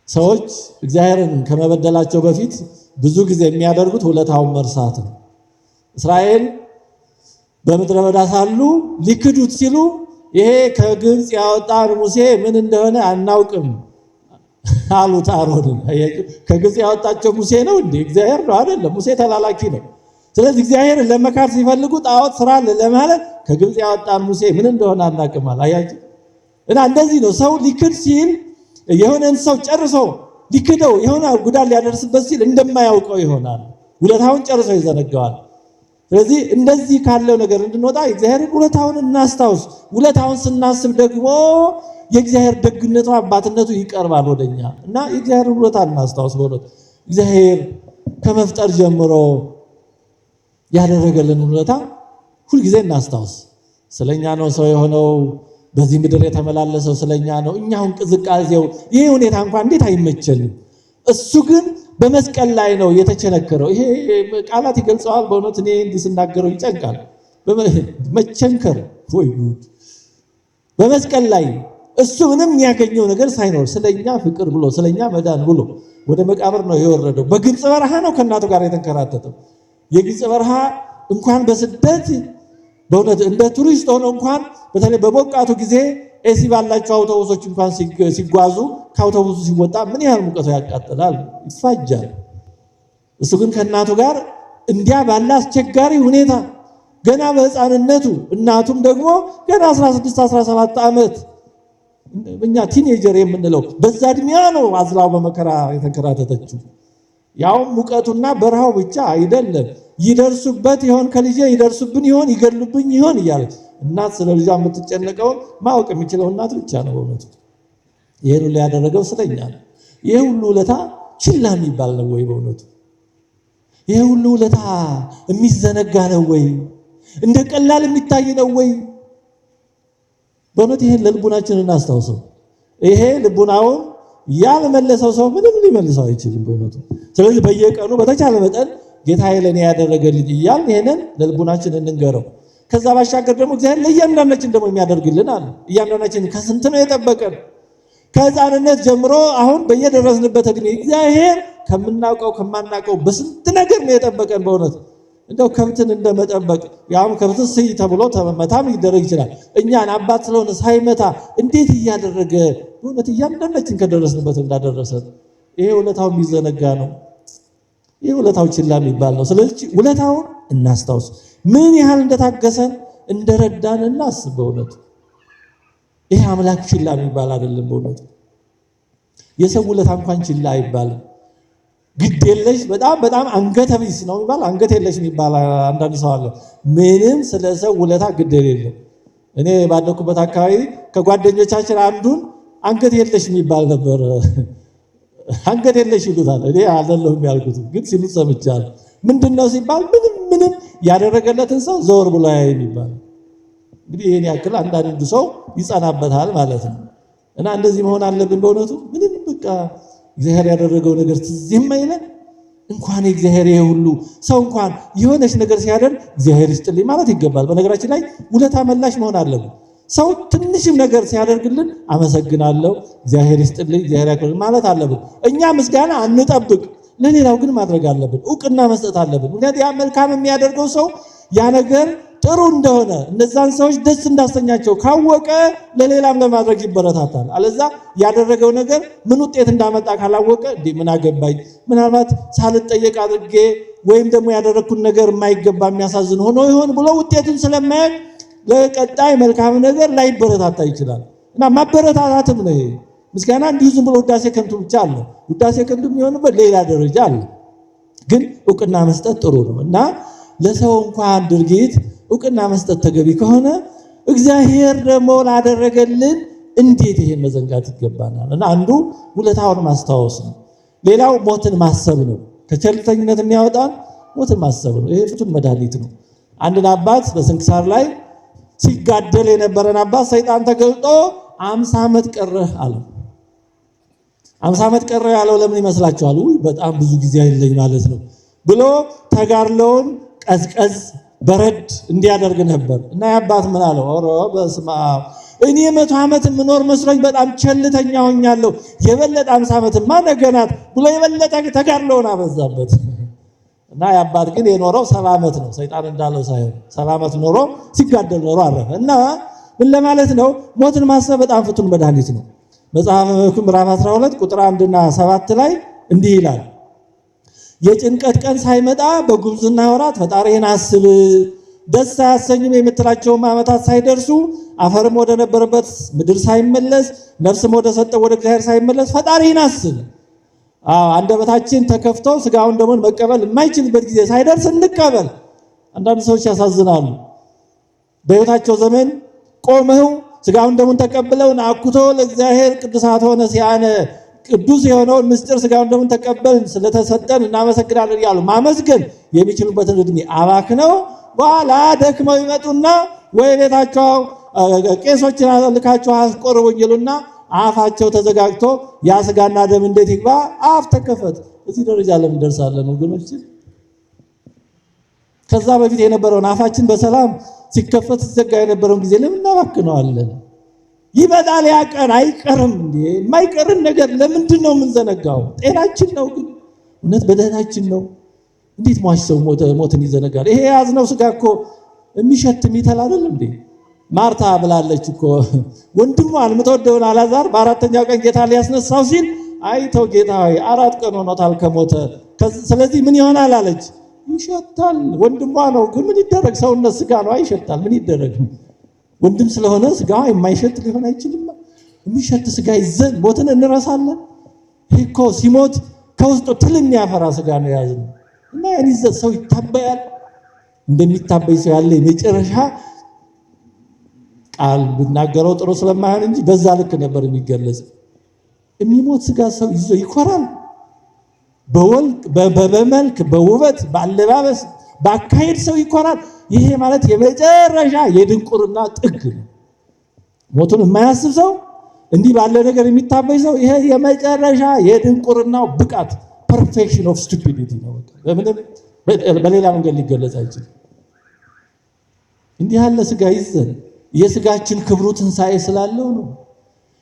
ሰዎች እግዚአብሔርን ከመበደላቸው በፊት ብዙ ጊዜ የሚያደርጉት ውለታውን መርሳት ነው። እስራኤል በምድረ በዳ ሳሉ ሊክዱት ሲሉ ይሄ ከግብፅ ያወጣን ሙሴ ምን እንደሆነ አናውቅም አሉት አሮንን። ከግብፅ ያወጣቸው ሙሴ ነው እንዴ? እግዚአብሔር ነው አይደለም? ሙሴ ተላላኪ ነው። ስለዚህ እግዚአብሔርን ለመካድ ሲፈልጉ ጣዖት ስራ ለማለት ከግብፅ ያወጣን ሙሴ ምን እንደሆነ አናውቅም አላያችሁ? እና እንደዚህ ነው ሰው ሊክድ ሲል የሆነን ሰው ጨርሶ ሊክደው የሆነ ጉዳት ሊያደርስበት ሲል እንደማያውቀው ይሆናል። ውለታውን ጨርሶ ይዘነጋዋል። ስለዚህ እንደዚህ ካለው ነገር እንድንወጣ የእግዚአብሔርን ውለታውን እናስታውስ። ውለታውን ስናስብ ደግሞ የእግዚአብሔር ደግነቱ አባትነቱ ይቀርባል ወደኛ እና የእግዚአብሔርን ውለታ እናስታውስ። በእውነት እግዚአብሔር ከመፍጠር ጀምሮ ያደረገልን ውለታ ሁልጊዜ እናስታውስ። ስለኛ ነው ሰው የሆነው፣ በዚህ ምድር የተመላለሰው ስለኛ ነው። እኛውን ቅዝቃዜው ይሄ ሁኔታ እንኳን እንዴት አይመቸንም። እሱ ግን በመስቀል ላይ ነው የተቸነከረው። ይሄ ቃላት ይገልጸዋል። በእውነት እኔ እንዲህ ስናገረው ይጨንቃል። መቸንከር ወይ ጉድ! በመስቀል ላይ እሱ ምንም ያገኘው ነገር ሳይኖር ስለኛ ፍቅር ብሎ ስለኛ መዳን ብሎ ወደ መቃብር ነው የወረደው። በግብፅ በረሃ ነው ከእናቱ ጋር የተንከራተተው። የግብፅ በረሃ እንኳን በስደት በእውነት እንደ ቱሪስት ሆኖ እንኳን በተለይ በሞቃቱ ጊዜ ኤሲ ባላቸው አውቶቡሶች እንኳን ሲጓዙ ከአውቶቡሱ ሲወጣ ምን ያህል ሙቀቱ ያቃጥላል፣ ይፋጃል። እሱ ግን ከእናቱ ጋር እንዲያ ባለ አስቸጋሪ ሁኔታ ገና በሕፃንነቱ እናቱም ደግሞ ገና 16 17 ዓመት እኛ ቲኔጀር የምንለው በዛ እድሜያ ነው አዝላው በመከራ የተንከራተተችው። ያውም ሙቀቱና በረሃው ብቻ አይደለም፣ ይደርሱበት ይሆን ከልጄ ይደርሱብን ይሆን ይገሉብኝ ይሆን እያለች እናት ስለ ልጇ የምትጨነቀውን ማወቅ የሚችለው እናት ብቻ ነው። በእውነቱ ይሄን ሁሉ ያደረገው ስለኛ ነው። ይሄ ሁሉ ውለታ ችላ የሚባል ነው ወይ? በእውነቱ ይሄ ሁሉ ውለታ የሚዘነጋ ነው ወይ? እንደ ቀላል የሚታይ ነው ወይ? በእውነት ይሄን ለልቡናችን እናስታውሰው። ይሄ ልቡናውን ያልመለሰው ሰው ምንም ሊመልሰው አይችልም በእውነቱ። ስለዚህ በየቀኑ በተቻለ መጠን ጌታዬ ለኔ ያደረገልኝ እያልን ይሄንን ለልቡናችን እንንገረው። ከዛ ባሻገር ደግሞ እግዚአብሔር ለእያንዳንዳችን ደግሞ የሚያደርግልን አለ። እያንዳንዳችን ከስንት ነው የጠበቀን? ከሕፃንነት ጀምሮ አሁን በየደረስንበት እድሜ እግዚአብሔር ከምናውቀው ከማናውቀው በስንት ነገር ነው የጠበቀን። በእውነት እንደው ከብትን እንደመጠበቅ ያውም ከብትን ስይ ተብሎ ተመታም ይደረግ ይችላል። እኛን አባት ስለሆነ ሳይመታ እንዴት እያደረገ በእውነት እያንዳንዳችን ከደረስንበት እንዳደረሰን ይሄ ውለታው የሚዘነጋ ነው። ይሄ ውለታው ችላ የሚባል ነው። ስለዚህ ውለታውን እናስታውስ። ምን ያህል እንደታገሰን እንደረዳን እናስብ። በእውነቱ ይሄ አምላክ ችላ የሚባል አይደለም። በእውነቱ የሰው ውለታ እንኳን ችላ አይባልም። ግድ የለሽ በጣም አንገተ ቢስ ነው የሚባል አንገት የለሽ የሚባል አንዳንድ ሰው አለ። ምንም ስለ ሰው ውለታ ግድ የሌለው። እኔ ባደኩበት አካባቢ ከጓደኞቻችን አንዱን አንገት የለሽ የሚባል ነበር። አንገት የለሽ ይሉታል። እኔ አይደለሁም ያልኩት ግን ሲሉት ሰምቻለሁ። ምንድነው ሲባል ምንም ያደረገለትን ሰው ዘወር ብሎ ያይም ይባላል። እንግዲህ ይሄን ያክል አንዳንዱ ሰው ይጸናበታል ማለት ነው። እና እንደዚህ መሆን አለብን በእውነቱ። ምንም በቃ እግዚአብሔር ያደረገው ነገር ትዝ የማይለን እንኳን እግዚአብሔር ይሄ ሁሉ ሰው እንኳን የሆነች ነገር ሲያደርግ እግዚአብሔር ይስጥልኝ ማለት ይገባል። በነገራችን ላይ ውለታ መላሽ መሆን አለብን። ሰው ትንሽም ነገር ሲያደርግልን አመሰግናለሁ፣ እግዚአብሔር ይስጥልኝ፣ እግዚአብሔር ያክብር ማለት አለብን። እኛ ምስጋና አንጠብቅ፣ ለሌላው ግን ማድረግ አለብን፣ እውቅና መስጠት አለብን። ምክንያቱም ያ መልካም የሚያደርገው ሰው ያ ነገር ጥሩ እንደሆነ እነዛን ሰዎች ደስ እንዳሰኛቸው ካወቀ ለሌላም ለማድረግ ይበረታታል። አለዛ ያደረገው ነገር ምን ውጤት እንዳመጣ ካላወቀ እንዴ ምን አገባኝ ምናልባት ሳልጠየቅ አድርጌ ወይም ደግሞ ያደረኩት ነገር የማይገባ የሚያሳዝን ሆኖ ይሆን ብሎ ውጤቱን ስለማያውቅ ለቀጣይ መልካም ነገር ላይበረታታ ይችላል። እና ማበረታታትም ነው ይሄ። ምስጋና እንዲሁ ዝም ብሎ ውዳሴ ከንቱ ብቻ አለ። ውዳሴ ከንቱ የሚሆንበት ሌላ ደረጃ አለ። ግን ዕውቅና መስጠት ጥሩ ነው እና ለሰው እንኳን ድርጊት ዕውቅና መስጠት ተገቢ ከሆነ እግዚአብሔር ደግሞ ላደረገልን እንዴት ይሄን መዘንጋት ይገባናል? እና አንዱ ውለታውን ማስታወስ ነው። ሌላው ሞትን ማሰብ ነው። ከቸልተኝነት የሚያወጣን ሞትን ማሰብ ነው። ይሄ ፍቱን መድኃኒት ነው። አንድን አባት በስንክሳር ላይ ሲጋደል የነበረን አባት ሰይጣን ተገልጦ 50 ዓመት ቀረህ አለው። 50 ዓመት ቀረህ ያለው ለምን ይመስላችኋል? በጣም ብዙ ጊዜ አይለኝ ማለት ነው ብሎ ተጋድሎውን ቀዝቀዝ በረድ እንዲያደርግ ነበር። እና ያባት ምን አለው? ኦሮ በስመ አብ እኔ 100 ዓመት ምኖር መስሎኝ በጣም ቸልተኛ ሆኛለሁ። የበለጠ 50 ዓመትማ ነገናት ብሎ የበለጠ ተጋድሎውን አበዛበት። እና ያባት ግን የኖረው 70 ዓመት ነው። ሰይጣን እንዳለው ሳይሆን 70 ዓመት ኖሮ ሲጋደል ኖሮ አረፈ። እና ምን ለማለት ነው? ሞትን ማሰብ በጣም ፍቱን መድኃኒት ነው። መጽሐፈ መክብብ ምዕራፍ 12 ቁጥር 1 እና 7 ላይ እንዲህ ይላል፣ የጭንቀት ቀን ሳይመጣ በጉብዝና ወራት ፈጣሪህን አስብ፣ ደስ አያሰኝም የምትላቸውም ዓመታት ሳይደርሱ አፈርም ወደ ነበረበት ምድር ሳይመለስ ነፍስም ወደ ሰጠው ወደ እግዚአብሔር ሳይመለስ ፈጣሪህን አስብ። አንደበታችን ተከፍቶ ስጋውን ደግሞ መቀበል የማይችልበት ጊዜ ሳይደርስ እንቀበል። አንዳንድ ሰዎች ያሳዝናሉ። በሕይወታቸው ዘመን ቆመው ስጋውን ደግሞ ተቀብለው አኩቶ ለእግዚአብሔር ቅዱሳት ሆነ ሲያነ ቅዱስ የሆነውን ምስጢር ስጋውን ደግሞ ተቀበልን ስለተሰጠን እናመሰግናለን ያሉ ማመስገን የሚችሉበትን እድሜ አባክነው በኋላ ደክመው ይመጡና ወይ ቤታቸው ቄሶችን ልካቸው አስቆርቡኝ ይሉና አፋቸው ተዘጋግቶ ያ ስጋና ደም እንዴት ይግባ? አፍ ተከፈት። እዚህ ደረጃ ለምን ደርሳለን ወገኖች? ከዛ በፊት የነበረውን አፋችን በሰላም ሲከፈት ሲዘጋ የነበረውን ጊዜ ለምን እናባክነዋለን? ይመጣል ያ ቀን አይቀርም እንዴ? የማይቀርን ነገር ለምንድን ነው የምንዘነጋው? ጤናችን ነው ግን እውነት በደህናችን ነው። እንዴት ሟች ሰው ሞትን ይዘነጋል? ይሄ የያዝነው ስጋ እኮ የሚሸት የሚተል አይደል እንዴ? ማርታ ብላለች እኮ ወንድሟን የምትወደውን አልዓዛር በአራተኛው ቀን ጌታ ሊያስነሳው ሲል አይተው ጌታ ሆይ 4 ቀን ሆኖታል ከሞተ፣ ስለዚህ ምን ይሆናል አለች። ይሸታል። ወንድሟ ነው ግን ምን ይደረግ? ሰውነት ስጋ ነው አይሸታል። ምን ይደረግ? ወንድም ስለሆነ ስጋ የማይሸት ሊሆን አይችልም። የሚሸት ስጋ ይዘን ሞትን እንረሳለን። ይሄ እኮ ሲሞት ከውስጡ ትል የሚያፈራ ስጋ ነው የያዝነው እና ያን ይዘን ሰው ይታበያል። እንደሚታበይ ሰው ያለ የመጨረሻ ቃል ብናገረው ጥሩ ስለማይሆን እንጂ በዛ ልክ ነበር የሚገለጽ። የሚሞት ስጋ ሰው ይዞ ይኮራል። በመልክ በውበት በአለባበስ በአካሄድ ሰው ይኮራል። ይሄ ማለት የመጨረሻ የድንቁርና ጥግ ነው። ሞቱን የማያስብ ሰው እንዲህ ባለ ነገር የሚታበይ ሰው ይሄ የመጨረሻ የድንቁርናው ብቃት ፐርፌክሽን ኦፍ ስቱፒዲቲ ነው። በሌላ መንገድ ሊገለጽ አይችልም። እንዲህ ያለ ስጋ ይዘን የስጋችን ክብሩ ትንሣኤ ስላለው ነው።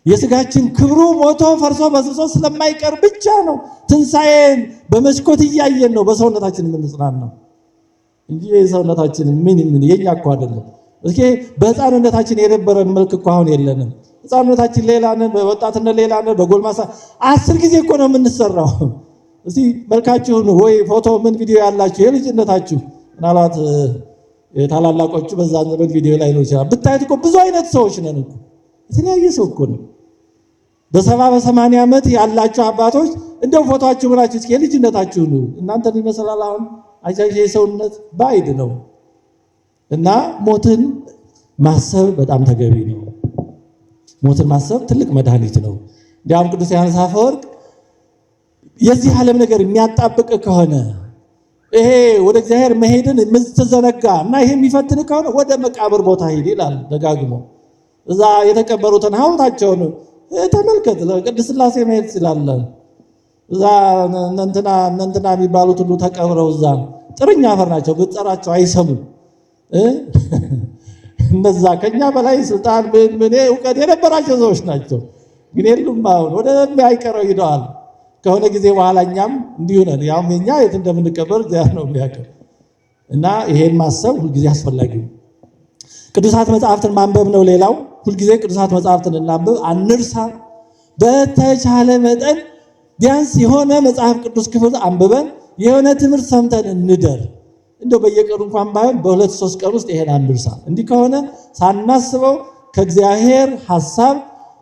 የስጋችን ክብሩ ሞቶ ፈርሶ በስብሶ ስለማይቀር ብቻ ነው ትንሣኤን በመስኮት እያየን ነው በሰውነታችን የምንጽናናው እንጂ የሰውነታችን ምን የኛ እኮ አይደለም። እስኪ በሕፃንነታችን የነበረን መልክ እኮ አሁን የለንም። ሕፃንነታችን ሌላ ነን፣ በወጣትነት ሌላ ነን፣ በጎልማሳ 10 ጊዜ እኮ ነው የምንሰራው። እስቲ መልካችሁን ወይ ፎቶ ምን ቪዲዮ ያላችሁ የልጅነታችሁ ምናልባት የታላላቆቹ በዛ ዘመን ቪዲዮ ላይ ነው ይችላል ብታዩት እኮ ብዙ አይነት ሰዎች ነን እኮ የተለያየ ሰው እኮ ነው። በ70 በ80 ዓመት ያላችሁ አባቶች እንደው ፎቶአችሁ ብላችሁ እስኪ የልጅነታችሁ ነው እናንተን ይመስላል። አሁን አጃጅ የሰውነት ባይድ ነው እና ሞትን ማሰብ በጣም ተገቢ ነው። ሞትን ማሰብ ትልቅ መድኃኒት ነው። እንዲያውም ቅዱስ ዮሐንስ አፈወርቅ የዚህ ዓለም ነገር የሚያጣብቅ ከሆነ ይሄ ወደ እግዚአብሔር መሄድን የምትዘነጋ እና ይሄ የሚፈትን ከሆነ ወደ መቃብር ቦታ ሄድ ይላል ደጋግሞ። እዛ የተቀበሩትን ሐውልታቸውን ተመልከት። ለቅድስት ሥላሴ መሄድ ይችላል። እዛ እንትና የሚባሉት ሁሉ ተቀብረው እዛ ጥርኛ አፈር ናቸው። ብትጠራቸው አይሰሙም። እነዛ ከኛ በላይ ስልጣን ምን እውቀት የነበራቸው ሰዎች ናቸው። ግን የሉም። አሁን ወደ አይቀረው ሂደዋል። ከሆነ ጊዜ በኋላ እኛም እንዲሁ ነን። ያውም የኛ የት እንደምንቀበር እግዚአብሔር ነው የሚያውቀው። እና ይሄን ማሰብ ሁልጊዜ አስፈላጊ ነው። ቅዱሳት መጽሐፍትን ማንበብ ነው ሌላው። ሁልጊዜ ቅዱሳት መጽሐፍትን እናንብብ፣ አንርሳ። በተቻለ መጠን ቢያንስ የሆነ መጽሐፍ ቅዱስ ክፍል አንብበን የሆነ ትምህርት ሰምተን እንደር። እንደው በየቀኑ እንኳን ባይሆን በ2-3 ቀን ውስጥ ይሄን አንርሳ። እንዲህ ከሆነ ሳናስበው ከእግዚአብሔር ሐሳብ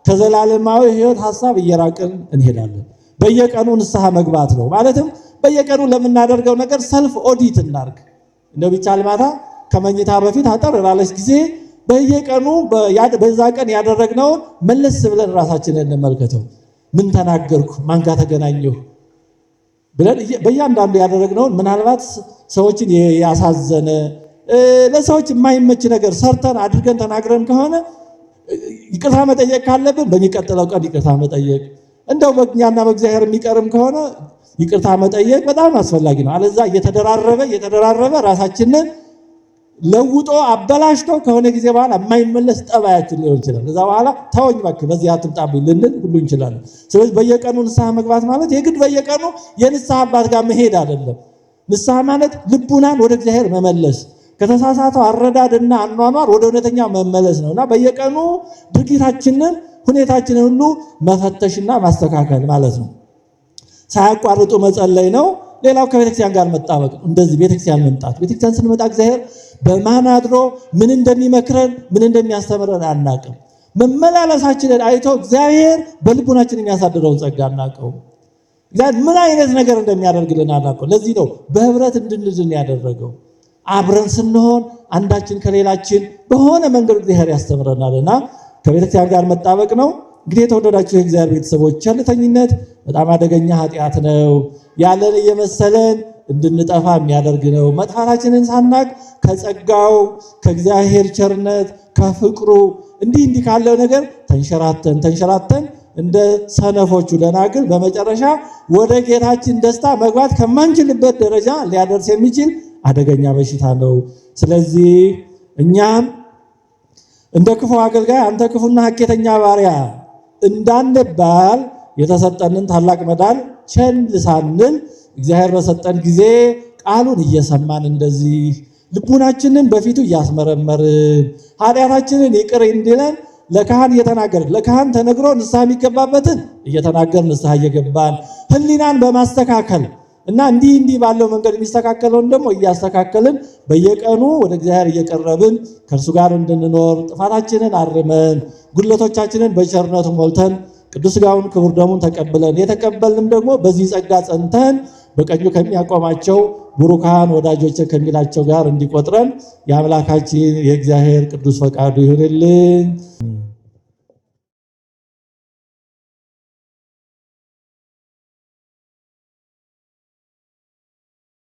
ከዘላለማዊ ሕይወት ሐሳብ እየራቅን እንሄዳለን። በየቀኑ ንስሐ መግባት ነው። ማለትም በየቀኑ ለምናደርገው ነገር ሰልፍ ኦዲት እናርግ። እንደው ቢቻል ማታ ከመኝታ በፊት አጠር ላለች ጊዜ በየቀኑ በዛ ቀን ያደረግነውን መለስ ብለን ራሳችንን እንመልከተው። ምን ተናገርኩ? ማን ጋር ተገናኘሁ? ብለን በእያንዳንዱ ያደረግነውን ምናልባት ሰዎችን ያሳዘነ ለሰዎች የማይመች ነገር ሰርተን አድርገን ተናግረን ከሆነ ይቅርታ መጠየቅ ካለብን በሚቀጥለው ቀን ይቅርታ መጠየቅ፣ እንደው በእኛና በእግዚአብሔር የሚቀርም ከሆነ ይቅርታ መጠየቅ በጣም አስፈላጊ ነው። አለዛ እየተደራረበ ራሳችንን ለውጦ አበላሽቶ ከሆነ ጊዜ በኋላ የማይመለስ ጠባያችን ሊሆን ይችላል። ከዛ በኋላ ተወኝ እባክህ በዚህ አትምጣብኝ ልንል ሁሉ እንችላለን። ስለዚህ በየቀኑ ንስሐ መግባት ማለት የግድ በየቀኑ የንስሐ አባት ጋር መሄድ አይደለም። ንስሐ ማለት ልቡናን ወደ እግዚአብሔር መመለስ፣ ከተሳሳተው አረዳድና አኗኗር ወደ እውነተኛ መመለስ ነውና በየቀኑ ድርጊታችንን ሁኔታችንን ሁሉ መፈተሽና ማስተካከል ማለት ነው። ሳያቋርጡ መጸለይ ነው። ሌላው ከቤተክርስቲያን ጋር መጣበቅ። እንደዚህ ቤተክርስቲያን መምጣት። ቤተክርስቲያን ስንመጣ እግዚአብሔር በማን አድሮ ምን እንደሚመክረን ምን እንደሚያስተምረን አናቅም። መመላለሳችንን አይቶ እግዚአብሔር በልቡናችን የሚያሳድረውን ጸጋ አናቀው። እግዚአብሔር ምን አይነት ነገር እንደሚያደርግልን አናቀው። ለዚህ ነው በህብረት እንድንድን ያደረገው። አብረን ስንሆን አንዳችን ከሌላችን በሆነ መንገድ እግዚአብሔር ያስተምረናልና ከቤተክርስቲያን ጋር መጣበቅ ነው። እንግዲህ የተወደዳችሁ የእግዚአብሔር ቤተሰቦች ቸልተኝነት በጣም አደገኛ ኃጢአት ነው። ያለን እየመሰለን እንድንጠፋ የሚያደርግ ነው። መጥፋታችንን ሳናቅ ከጸጋው ከእግዚአብሔር ቸርነት ከፍቅሩ እንዲህ ካለው ነገር ተንሸራተን እንደ ሰነፎቹ ደናግል በመጨረሻ ወደ ጌታችን ደስታ መግባት ከማንችልበት ደረጃ ሊያደርስ የሚችል አደገኛ በሽታ ነው። ስለዚህ እኛም እንደ ክፉ አገልጋይ አንተ ክፉና ሐኬተኛ ባሪያ እንዳንባል የተሰጠንን ታላቅ መዳን ቸል ሳንል እግዚአብሔር በሰጠን ጊዜ ቃሉን እየሰማን እንደዚህ ልቡናችንን በፊቱ እያስመረመርን ኃጢአታችንን ይቅር እንዲለን ለካህን እየተናገርን ለካህን ተነግሮ ንስሐ የሚገባበትን እየተናገርን ንስሐ እየገባን ሕሊናን በማስተካከል እና እንዲህ ባለው መንገድ የሚስተካከለውን ደግሞ እያስተካከልን በየቀኑ ወደ እግዚአብሔር እየቀረብን ከእርሱ ጋር እንድንኖር ጥፋታችንን አርመን ጉድለቶቻችንን በቸርነቱ ሞልተን ቅዱስ ሥጋውን ክቡር ደሙን ተቀብለን የተቀበልንም ደግሞ በዚህ ጸጋ ጸንተን በቀኙ ከሚያቆማቸው ቡሩካን ወዳጆች ከሚላቸው ጋር እንዲቆጥረን የአምላካችን የእግዚአብሔር ቅዱስ ፈቃዱ ይሁንልን።